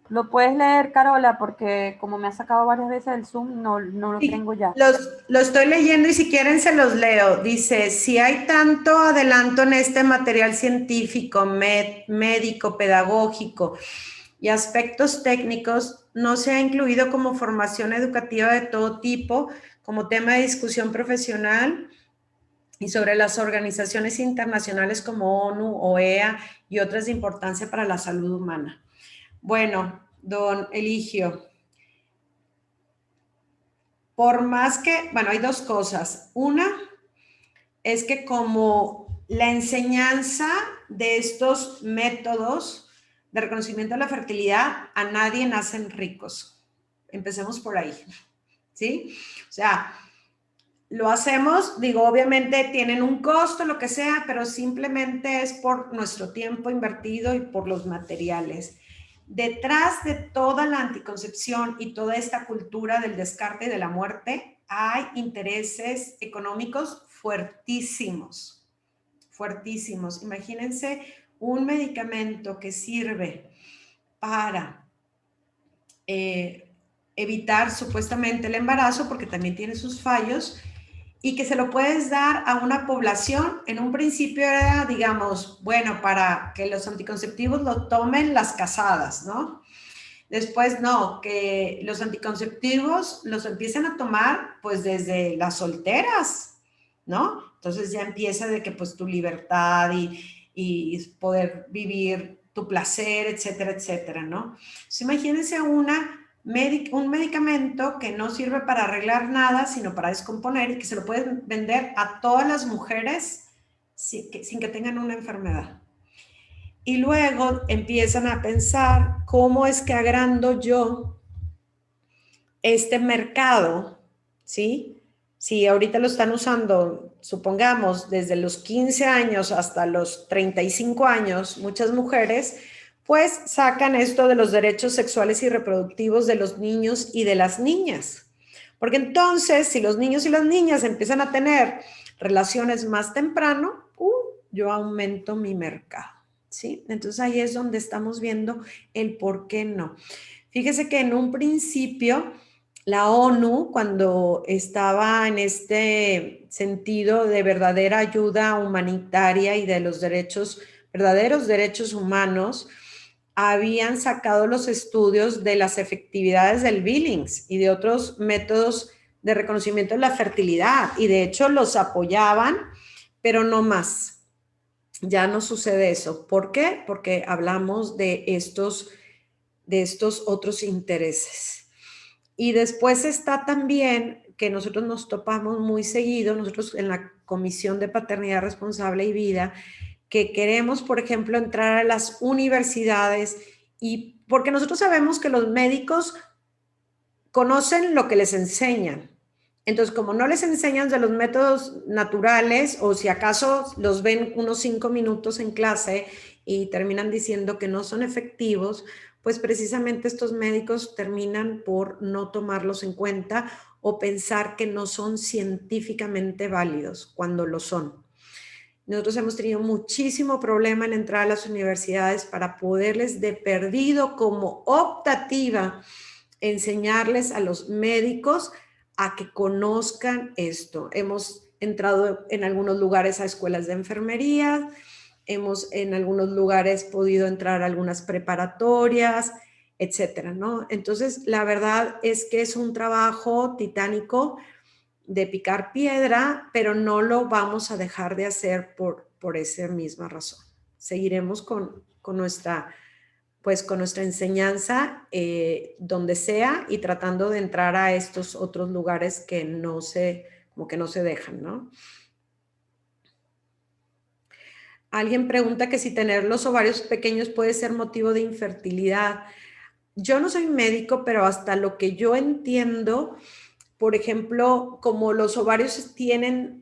S3: Lo puedes leer, Carola, porque como me ha sacado varias veces el Zoom, no lo tengo ya.
S2: Lo estoy leyendo y si quieren se los leo. Dice, si hay tanto adelanto en este material científico, médico, pedagógico y aspectos técnicos, no se ha incluido como formación educativa de todo tipo, como tema de discusión profesional y sobre las organizaciones internacionales como ONU, OEA y otras de importancia para la salud humana. Bueno, don Eligio, por más que, bueno, hay dos cosas. Una es que como la enseñanza de estos métodos de reconocimiento de la fertilidad, a nadie nacen ricos. Empecemos por ahí, ¿sí? O sea, lo hacemos, digo, obviamente tienen un costo, lo que sea, pero simplemente es por nuestro tiempo invertido y por los materiales. Detrás de toda la anticoncepción y toda esta cultura del descarte y de la muerte, hay intereses económicos fuertísimos, fuertísimos. Imagínense un medicamento que sirve para evitar supuestamente el embarazo, porque también tiene sus fallos, y que se lo puedes dar a una población. En un principio era, digamos, bueno, para que los anticonceptivos lo tomen las casadas, ¿no? Después, no, que los anticonceptivos los empiecen a tomar, pues, desde las solteras, ¿no? Entonces ya empieza de que, pues, tu libertad y poder vivir tu placer, etcétera, etcétera, ¿no? Entonces, imagínense un medicamento que no sirve para arreglar nada, sino para descomponer, y que se lo pueden vender a todas las mujeres sin que tengan una enfermedad. Y luego empiezan a pensar cómo es que agrando yo este mercado, ¿sí? Si ahorita lo están usando, supongamos, desde los 15 años hasta los 35 años, muchas mujeres, pues sacan esto de los derechos sexuales y reproductivos de los niños y de las niñas. Porque entonces, si los niños y las niñas empiezan a tener relaciones más temprano, yo aumento mi mercado, ¿sí? Entonces ahí es donde estamos viendo el por qué no. Fíjese que en un principio la ONU, cuando estaba en este sentido de verdadera ayuda humanitaria y de los verdaderos derechos humanos, habían sacado los estudios de las efectividades del Billings y de otros métodos de reconocimiento de la fertilidad, y de hecho los apoyaban, pero no más. Ya no sucede eso. ¿Por qué? Porque hablamos de estos otros intereses. Y después está también que nosotros nos topamos muy seguido, nosotros en la Comisión de Paternidad Responsable y Vida, que queremos, por ejemplo, entrar a las universidades, y porque nosotros sabemos que los médicos conocen lo que les enseñan. Entonces, como no les enseñan de los métodos naturales, o si acaso los ven unos 5 minutos en clase y terminan diciendo que no son efectivos, pues precisamente estos médicos terminan por no tomarlos en cuenta o pensar que no son científicamente válidos cuando lo son. Nosotros hemos tenido muchísimo problema en entrar a las universidades para poderles de perdido como optativa enseñarles a los médicos a que conozcan esto. Hemos entrado en algunos lugares a escuelas de enfermería, hemos en algunos lugares podido entrar a algunas preparatorias, etcétera, ¿no? Entonces, la verdad es que es un trabajo titánico de picar piedra, pero no lo vamos a dejar de hacer por esa misma razón. Seguiremos con nuestra pues con nuestra enseñanza donde sea y tratando de entrar a estos otros lugares que como que no se dejan, ¿no? Alguien pregunta que si tener los ovarios pequeños puede ser motivo de infertilidad. Yo no soy médico, pero hasta lo que yo entiendo, por ejemplo, como los ovarios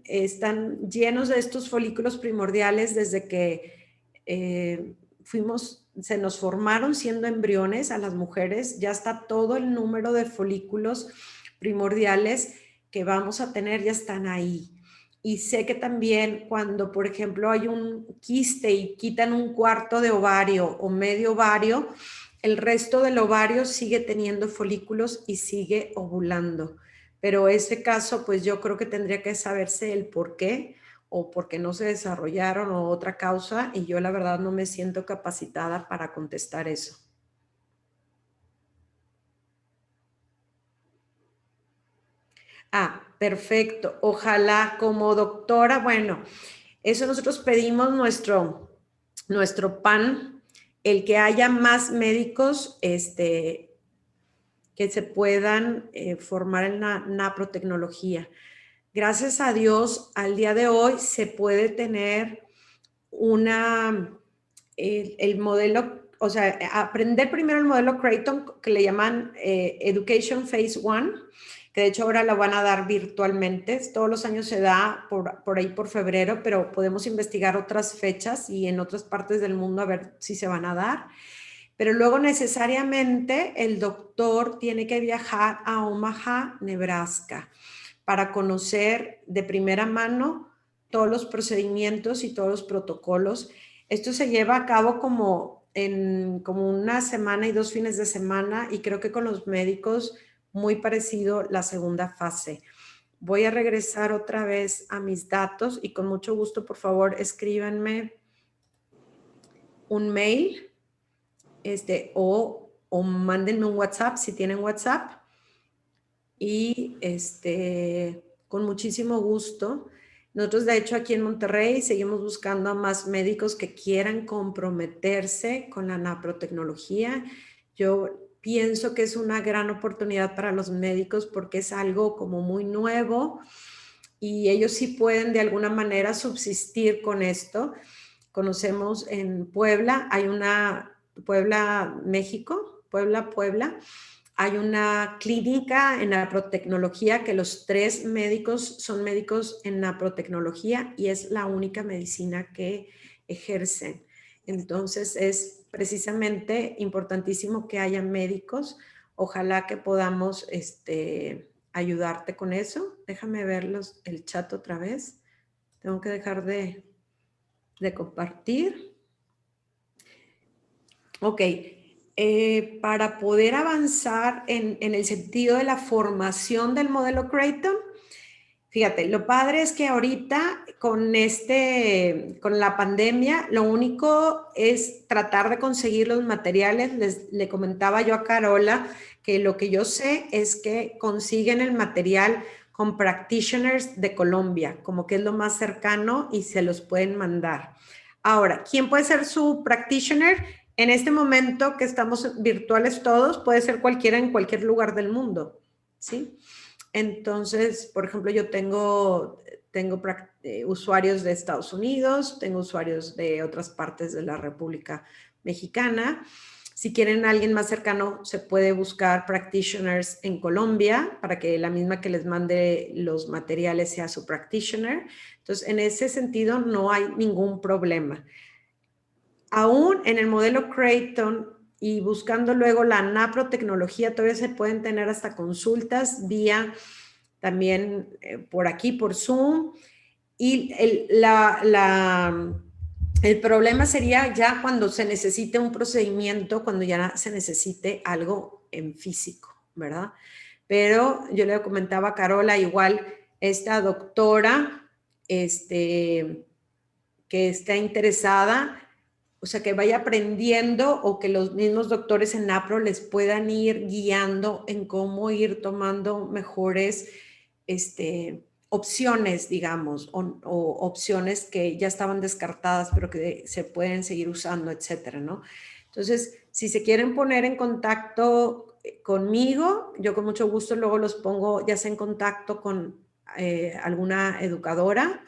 S2: están llenos de estos folículos primordiales desde que se nos formaron siendo embriones a las mujeres, ya está todo el número de folículos primordiales que vamos a tener, ya están ahí. Y sé que también cuando, por ejemplo, hay un quiste y quitan un cuarto de ovario o medio ovario, el resto del ovario sigue teniendo folículos y sigue ovulando. Pero ese caso, pues yo creo que tendría que saberse el por qué o por qué no se desarrollaron o otra causa, y yo la verdad no me siento capacitada para contestar eso. Ah, perfecto. Ojalá como doctora, bueno, eso nosotros pedimos nuestro pan, el que haya más médicos que se puedan formar en la naprotecnología. Gracias a Dios, al día de hoy se puede tener el modelo, o sea, aprender primero el modelo Creighton, que le llaman Education Phase 1, que de hecho ahora lo van a dar virtualmente. Todos los años se da por ahí por febrero, pero podemos investigar otras fechas y en otras partes del mundo a ver si se van a dar. Pero luego necesariamente el doctor tiene que viajar a Omaha, Nebraska, para conocer de primera mano todos los procedimientos y todos los protocolos. Esto se lleva a cabo como una semana y 2 fines de semana, y creo que con los médicos muy parecido la segunda fase. Voy a regresar otra vez a mis datos y con mucho gusto, por favor, escríbanme un mail o mándenme un WhatsApp si tienen WhatsApp, y con muchísimo gusto. Nosotros, de hecho, aquí en Monterrey seguimos buscando a más médicos que quieran comprometerse con la naprotecnología. Yo pienso que es una gran oportunidad para los médicos porque es algo como muy nuevo y ellos sí pueden de alguna manera subsistir con esto. Conocemos en Puebla, Puebla, México, Puebla, hay una clínica en naprotecnología que los 3 médicos son médicos en naprotecnología y es la única medicina que ejercen. Entonces es precisamente importantísimo que haya médicos. Ojalá que podamos ayudarte con eso. Déjame ver el chat otra vez. Tengo que dejar de compartir. Ok. Para poder avanzar en el sentido de la formación del modelo Creighton, fíjate, lo padre es que ahorita con la pandemia, lo único es tratar de conseguir los materiales. Le comentaba yo a Carola que lo que yo sé es que consiguen el material con practitioners de Colombia, como que es lo más cercano y se los pueden mandar. Ahora, ¿quién puede ser su practitioner? En este momento que estamos virtuales todos, puede ser cualquiera en cualquier lugar del mundo, ¿sí? Entonces, por ejemplo, yo tengo usuarios de Estados Unidos, tengo usuarios de otras partes de la República Mexicana. Si quieren a alguien más cercano, se puede buscar practitioners en Colombia para que la misma que les mande los materiales sea su practitioner. Entonces, en ese sentido, no hay ningún problema. Aún en el modelo Creighton y buscando luego la naprotecnología, todavía se pueden tener hasta consultas vía también por aquí, por Zoom. Y el problema sería ya cuando se necesite un procedimiento, cuando ya se necesite algo en físico, ¿verdad? Pero yo le comentaba a Carola, igual esta doctora que está interesada, o sea, que vaya aprendiendo o que los mismos doctores en NAPRO les puedan ir guiando en cómo ir tomando mejores opciones, digamos, o opciones que ya estaban descartadas, pero que se pueden seguir usando, etcétera, ¿no? Entonces, si se quieren poner en contacto conmigo, yo con mucho gusto luego los pongo ya sea en contacto con alguna educadora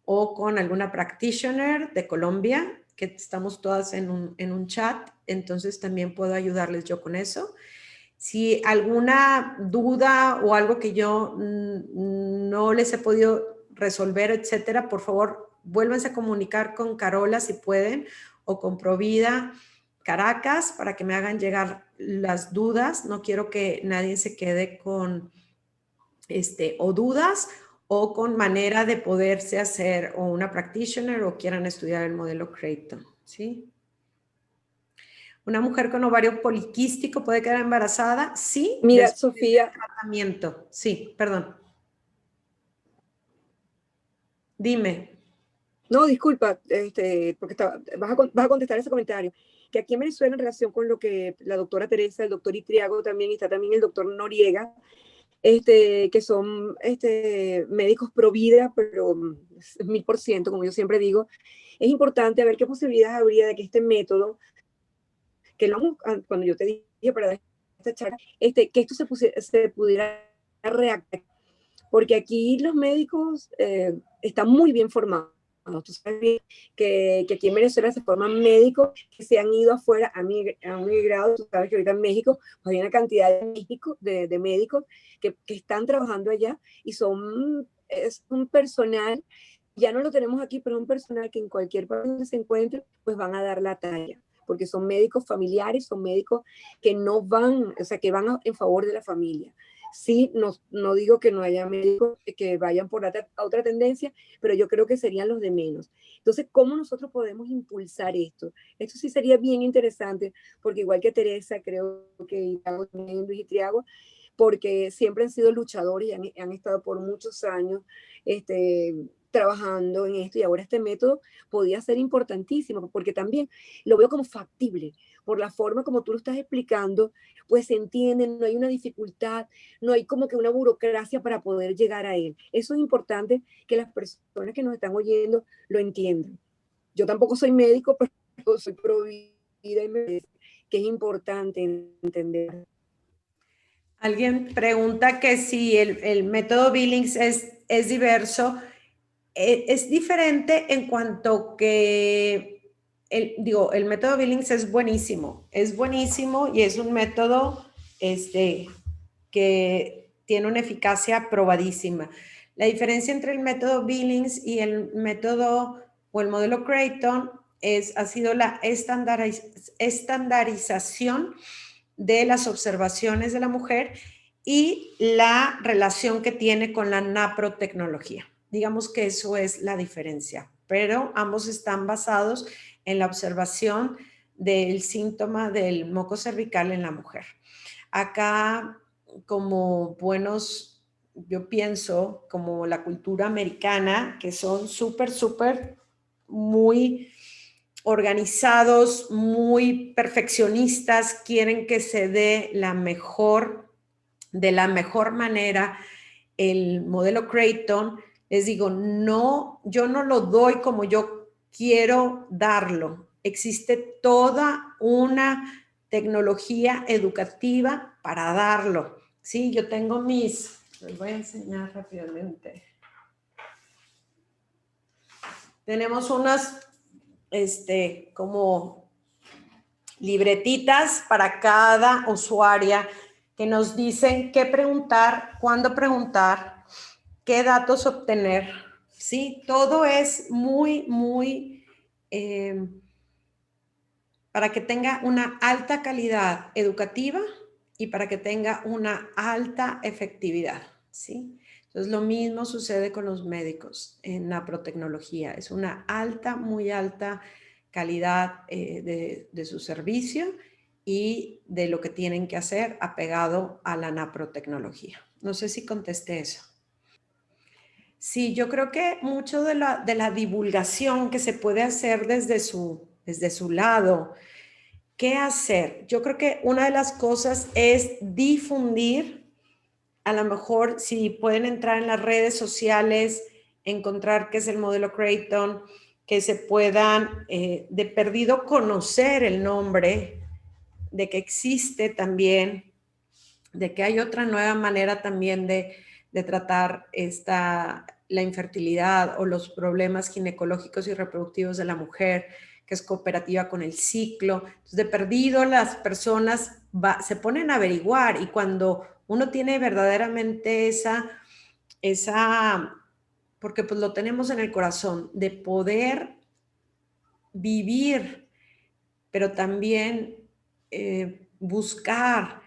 S2: o con alguna practitioner de Colombia, que estamos todas en un chat, entonces también puedo ayudarles yo con eso. Si alguna duda o algo que yo no les he podido resolver, etcétera, por favor, vuélvanse a comunicar con Carola si pueden, o con Provida Caracas, para que me hagan llegar las dudas. No quiero que nadie se quede con o dudas o con manera de poderse hacer o una practitioner o quieran estudiar el modelo Creighton, ¿sí? ¿Una mujer con ovario poliquístico puede quedar embarazada? Sí.
S1: Mira, Sofía.
S2: Tratamiento. Sí, perdón. Dime.
S1: No, disculpa, porque vas a contestar ese comentario. Que aquí en Venezuela, en relación con lo que la doctora Teresa, el doctor Itriago también, y está también el doctor Noriega, que son médicos pro vida, pero 1000%, como yo siempre digo, es importante ver qué posibilidades habría de que este método, que cuando yo te dije para dar esta charla, que esto se pudiera reactivar, porque aquí los médicos están muy bien formados. Tú sabes bien que aquí en Venezuela se forman médicos que se han ido afuera, han migrado. Tú sabes que ahorita en México pues, hay una cantidad de médicos que están trabajando allá y es un personal, ya no lo tenemos aquí, pero es un personal que en cualquier país donde se encuentre, pues van a dar la talla, porque son médicos familiares, son médicos que no van, o sea, que van en favor de la familia. Sí, no digo que no haya médicos que vayan por otra tendencia, pero yo creo que serían los de menos. Entonces, ¿cómo nosotros podemos impulsar esto? Esto sí sería bien interesante, porque igual que Teresa, creo que también Luis y Triago, porque siempre han sido luchadores y han estado por muchos años trabajando en esto, y ahora este método podía ser importantísimo, porque también lo veo como factible, por la forma como tú lo estás explicando, pues se entiende, no hay una dificultad, no hay como que una burocracia para poder llegar a él. Eso es importante que las personas que nos están oyendo lo entiendan. Yo tampoco soy médico, pero soy pro vida y me parece que es importante entender.
S2: Alguien pregunta que si el método Billings es diverso. Es diferente en cuanto que, el método Billings es buenísimo y es un método que tiene una eficacia probadísima. La diferencia entre el método Billings y el método o el modelo Creighton ha sido la estandarización de las observaciones de la mujer y la relación que tiene con la naprotecnología. Digamos que eso es la diferencia, pero ambos están basados en la observación del síntoma del moco cervical en la mujer. Acá, como buenos, yo pienso, como la cultura americana, que son súper, muy organizados, muy perfeccionistas, quieren que se dé de la mejor manera el modelo Creighton. Les digo, no, yo no lo doy como yo quiero darlo. Existe toda una tecnología educativa para darlo. Sí, yo tengo les voy a enseñar rápidamente. Tenemos unas, como libretitas para cada usuaria que nos dicen qué preguntar, cuándo preguntar, qué datos obtener. Sí, todo es muy, para que tenga una alta calidad educativa y para que tenga una alta efectividad. Sí. Entonces, lo mismo sucede con los médicos en naprotecnología. Es una muy alta calidad de su servicio y de lo que tienen que hacer apegado a la naprotecnología. No sé si contesté eso. Sí, yo creo que mucho de la divulgación que se puede hacer desde su lado. ¿Qué hacer? Yo creo que una de las cosas es difundir. A lo mejor si pueden entrar en las redes sociales, encontrar qué es el modelo Creighton, que se puedan de perdido conocer el nombre, de que existe también, de que hay otra nueva manera también de tratar la infertilidad o los problemas ginecológicos y reproductivos de la mujer, que es cooperativa con el ciclo. Entonces, de perdido las personas se ponen a averiguar, y cuando uno tiene verdaderamente porque pues lo tenemos en el corazón, de poder vivir, pero también buscar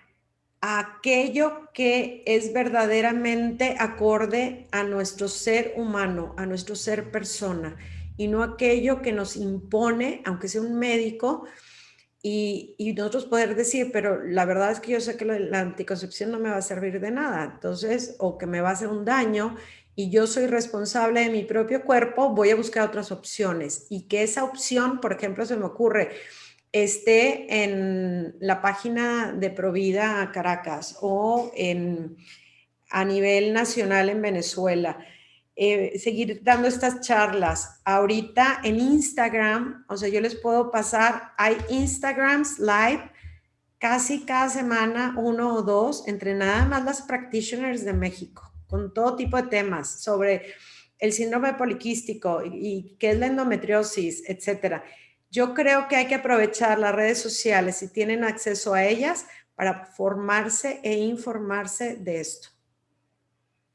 S2: aquello que es verdaderamente acorde a nuestro ser humano, a nuestro ser persona, y no aquello que nos impone, aunque sea un médico, y nosotros poder decir, pero la verdad es que yo sé que la anticoncepción no me va a servir de nada, entonces, o que me va a hacer un daño, y yo soy responsable de mi propio cuerpo, voy a buscar otras opciones, y que esa opción, por ejemplo, se me ocurre, esté en la página de Provida Caracas o a nivel nacional en Venezuela. Seguir dando estas charlas. Ahorita en Instagram, o sea, yo les puedo pasar, hay Instagrams live casi cada semana, 1 o 2, entre nada más las practitioners de México, con todo tipo de temas sobre el síndrome poliquístico y qué es la endometriosis, etcétera. Yo creo que hay que aprovechar las redes sociales, si tienen acceso a ellas, para formarse e informarse de esto.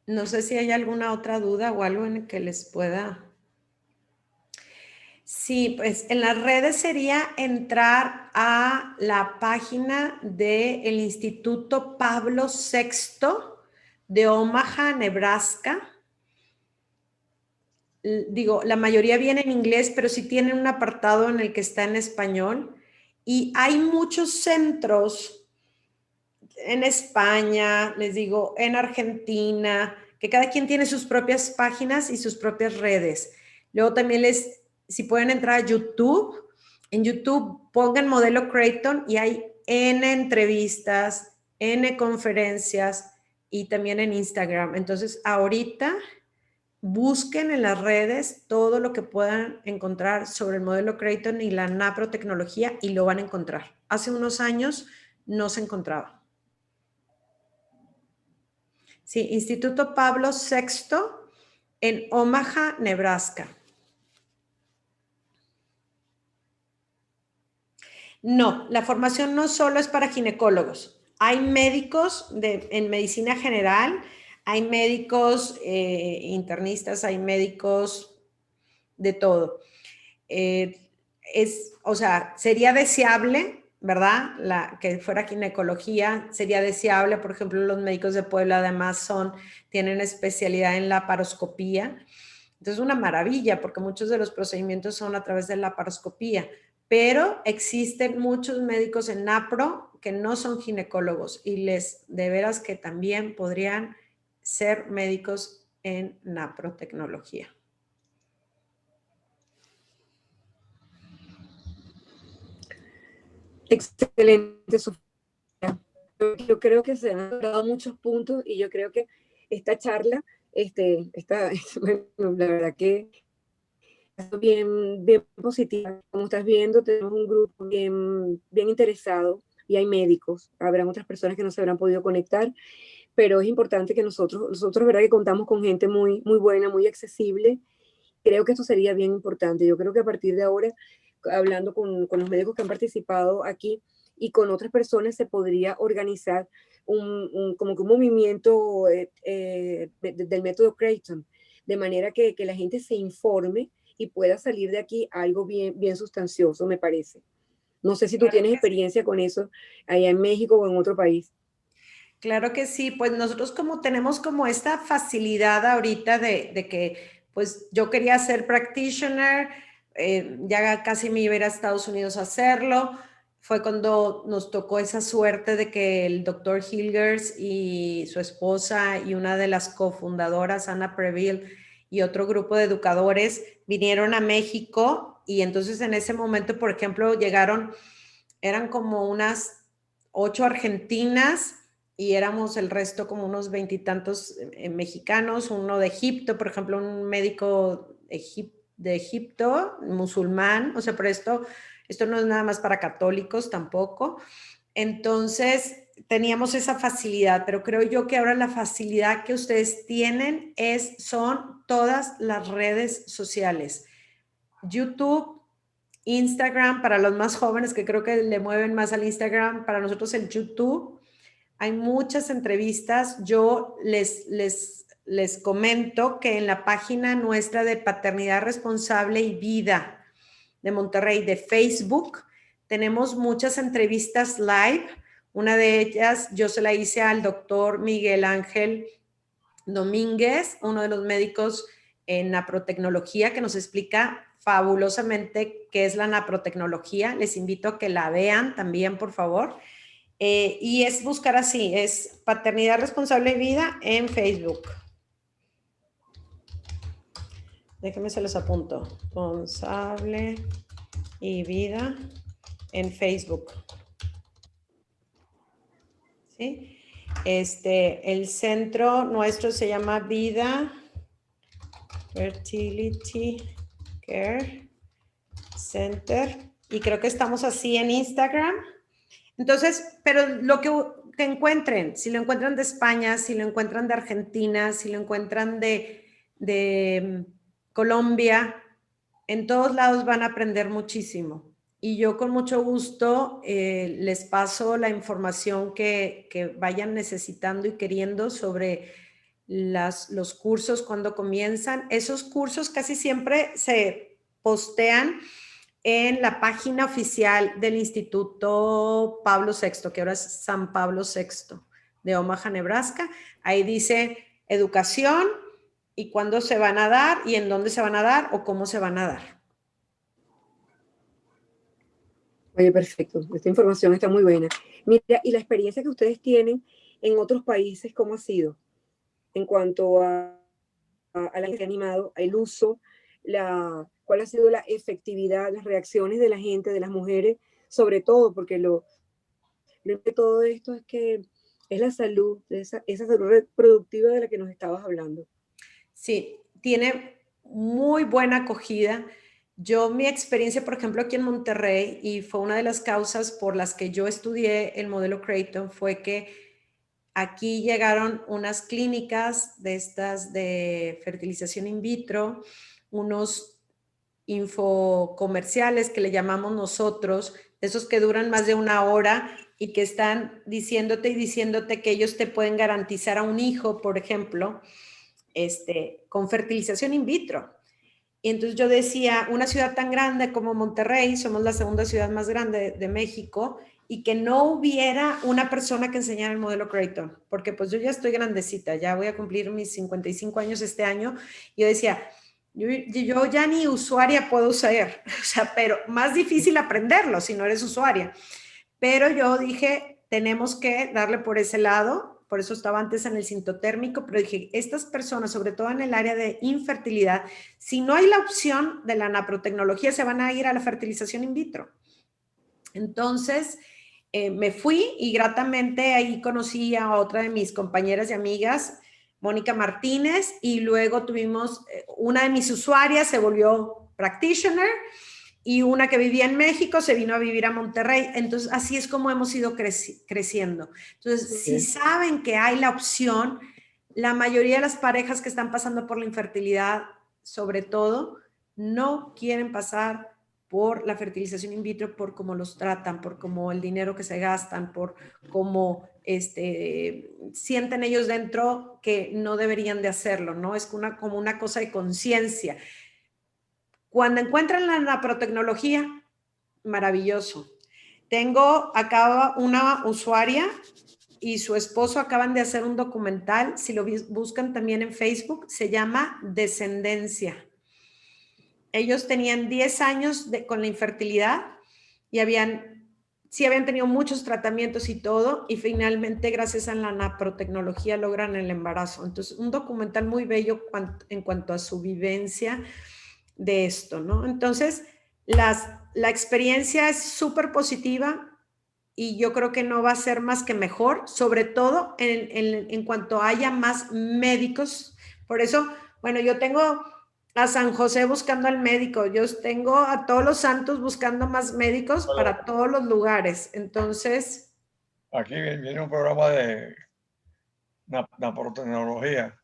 S2: No sé si hay alguna otra duda o algo en el que les pueda. Sí, pues en las redes sería entrar a la página del Instituto Pablo VI de Omaha, Nebraska. Digo, la mayoría viene en inglés, pero sí tienen un apartado en el que está en español. Y hay muchos centros en España, les digo, en Argentina, que cada quien tiene sus propias páginas y sus propias redes. Luego también si pueden entrar a YouTube, en YouTube pongan Modelo Creighton y hay N entrevistas, N conferencias y también en Instagram. Entonces, ahorita busquen en las redes todo lo que puedan encontrar sobre el modelo Creighton y la naprotecnología y lo van a encontrar. Hace unos años no se encontraba. Sí, Instituto Pablo VI en Omaha, Nebraska. No, la formación no solo es para ginecólogos. Hay médicos en medicina general, hay médicos internistas, hay médicos de todo. O sea, sería deseable, ¿verdad? Que fuera ginecología, sería deseable, por ejemplo, los médicos de Puebla además tienen especialidad en laparoscopía. Entonces, una maravilla, porque muchos de los procedimientos son a través de la laparoscopía, pero existen muchos médicos en NAPRO que no son ginecólogos y de veras que también podrían ser médicos en naprotecnología.
S1: Excelente, Sofía. Yo creo que se han dado muchos puntos y yo creo que esta charla, bueno, la verdad que es bien positiva. Como estás viendo, tenemos un grupo bien interesado y hay médicos. Habrán otras personas que no se habrán podido conectar, pero es importante que nosotros, verdad que contamos con gente muy buena, muy accesible. Creo que esto sería bien importante. Yo creo que a partir de ahora, hablando con los médicos que han participado aquí y con otras personas, se podría organizar como que un movimiento del método Creighton, de manera que la gente se informe y pueda salir de aquí algo bien sustancioso, me parece. No sé si tú tienes experiencia con eso allá en México o en otro país.
S2: Claro que sí, pues nosotros tenemos como esta facilidad ahorita de que pues yo quería ser practitioner, ya casi me iba a ir a Estados Unidos a hacerlo. Fue cuando nos tocó esa suerte de que el doctor Hilgers y su esposa y una de las cofundadoras, Ana Preville, y otro grupo de educadores vinieron a México, y entonces en ese momento, por ejemplo, eran como unas 8 argentinas y éramos el resto como unos 20 y tantos mexicanos, uno de Egipto, por ejemplo, un médico de Egipto, musulmán, o sea, pero esto no es nada más para católicos tampoco. Entonces, teníamos esa facilidad, pero creo yo que ahora la facilidad que ustedes tienen son todas las redes sociales. YouTube, Instagram, para los más jóvenes que creo que le mueven más al Instagram, para nosotros el YouTube. Hay muchas entrevistas. Yo les comento que en la página nuestra de Paternidad Responsable y Vida de Monterrey de Facebook, tenemos muchas entrevistas live. Una de ellas yo se la hice al doctor Miguel Ángel Domínguez, uno de los médicos en naprotecnología, que nos explica fabulosamente qué es la naprotecnología. Les invito a que la vean también, por favor. Y es buscar así, es Paternidad Responsable y Vida en Facebook. Déjenme se los apunto. Responsable y Vida en Facebook. ¿Sí? El centro nuestro se llama Vida Fertility Care Center. Y creo que estamos así en Instagram. Entonces, pero lo que encuentren, si lo encuentran de España, si lo encuentran de Argentina, si lo encuentran de Colombia, en todos lados van a aprender muchísimo. Y yo con mucho gusto les paso la información que vayan necesitando y queriendo sobre los cursos cuando comienzan. Esos cursos casi siempre se postean en la página oficial del Instituto Pablo VI, que ahora es San Pablo VI, de Omaha, Nebraska. Ahí dice educación y cuándo se van a dar y en dónde se van a dar o cómo se van a dar.
S1: Oye, perfecto. Esta información está muy buena. Mira, y la experiencia que ustedes tienen en otros países, ¿cómo ha sido? En cuanto a la que ha animado, el uso, cuál ha sido la efectividad, las reacciones de la gente, de las mujeres, sobre todo, porque lo de todo esto es que es la salud, esa salud reproductiva de la que nos estabas hablando.
S2: Sí, tiene muy buena acogida. Mi experiencia, por ejemplo, aquí en Monterrey, y fue una de las causas por las que yo estudié el modelo Creighton, fue que aquí llegaron unas clínicas de estas de fertilización in vitro, unos infocomerciales que le llamamos nosotros, esos que duran más de 1 hora y que están diciéndote que ellos te pueden garantizar a un hijo, por ejemplo, con fertilización in vitro. Y entonces yo decía, una ciudad tan grande como Monterrey, somos la segunda ciudad más grande de México, y que no hubiera una persona que enseñara el modelo Creighton, porque pues yo ya estoy grandecita, ya voy a cumplir mis 55 años este año, y yo decía, yo ya ni usuaria puedo ser, o sea, pero más difícil aprenderlo si no eres usuaria. Pero yo dije, tenemos que darle por ese lado, por eso estaba antes en el sintotérmico, pero dije, estas personas, sobre todo en el área de infertilidad, si no hay la opción de la naprotecnología, se van a ir a la fertilización in vitro. Entonces, me fui y gratamente ahí conocí a otra de mis compañeras y amigas, Mónica Martínez, y luego tuvimos, una de mis usuarias se volvió practitioner, y una que vivía en México se vino a vivir a Monterrey. Entonces, así es como hemos ido creciendo. Entonces, si saben que hay la opción, la mayoría de las parejas que están pasando por la infertilidad, sobre todo, no quieren pasar por la fertilización in vitro, por cómo los tratan, por cómo el dinero que se gastan, por cómo sienten ellos dentro que no deberían de hacerlo, ¿no? Es como una cosa de conciencia. Cuando encuentran la naprotecnología, maravilloso. Tengo acá una usuaria y su esposo acaban de hacer un documental, si lo buscan también en Facebook, se llama Descendencia. Ellos tenían 10 años con la infertilidad y sí habían tenido muchos tratamientos y todo, y finalmente gracias a la naprotecnología logran el embarazo. Entonces, un documental muy bello en cuanto a su vivencia de esto, ¿no? Entonces, la experiencia es súper positiva y yo creo que no va a ser más que mejor, sobre todo en cuanto haya más médicos. Por eso, bueno, yo tengo a San José buscando al médico. Yo tengo a todos los santos buscando más médicos para todos los lugares. Entonces...
S4: Aquí viene un programa de naprotecnología.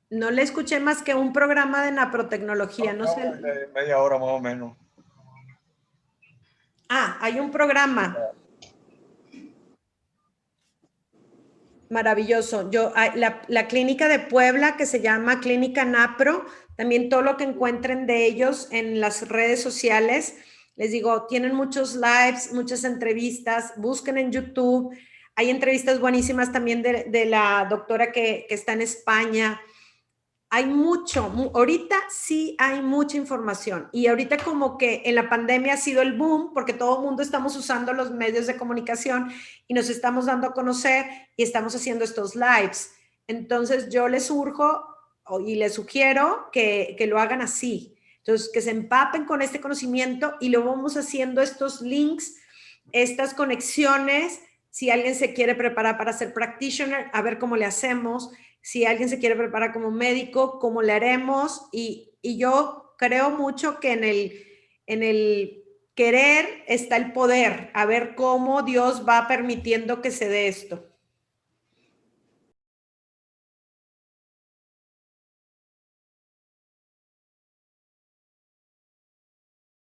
S2: No le escuché más que un programa de naprotecnología. No sé.
S4: De media hora más o menos.
S2: Ah, hay un programa. Maravilloso. La clínica de Puebla, que se llama Clínica Napro, también todo lo que encuentren de ellos en las redes sociales. Les digo, tienen muchos lives, muchas entrevistas, busquen en YouTube. Hay entrevistas buenísimas también de la doctora que está en España. Hay ahorita sí hay mucha información, y ahorita como que en la pandemia ha sido el boom porque todo el mundo estamos usando los medios de comunicación y nos estamos dando a conocer y estamos haciendo estos lives. Entonces yo les urjo y les sugiero que lo hagan así. Entonces que se empapen con este conocimiento y lo vamos haciendo estos links, estas conexiones. Si alguien se quiere preparar para ser practitioner, a ver cómo le hacemos. Si alguien se quiere preparar como médico, ¿cómo le haremos? Y yo creo mucho que en el querer está el poder, a ver cómo Dios va permitiendo que se dé esto.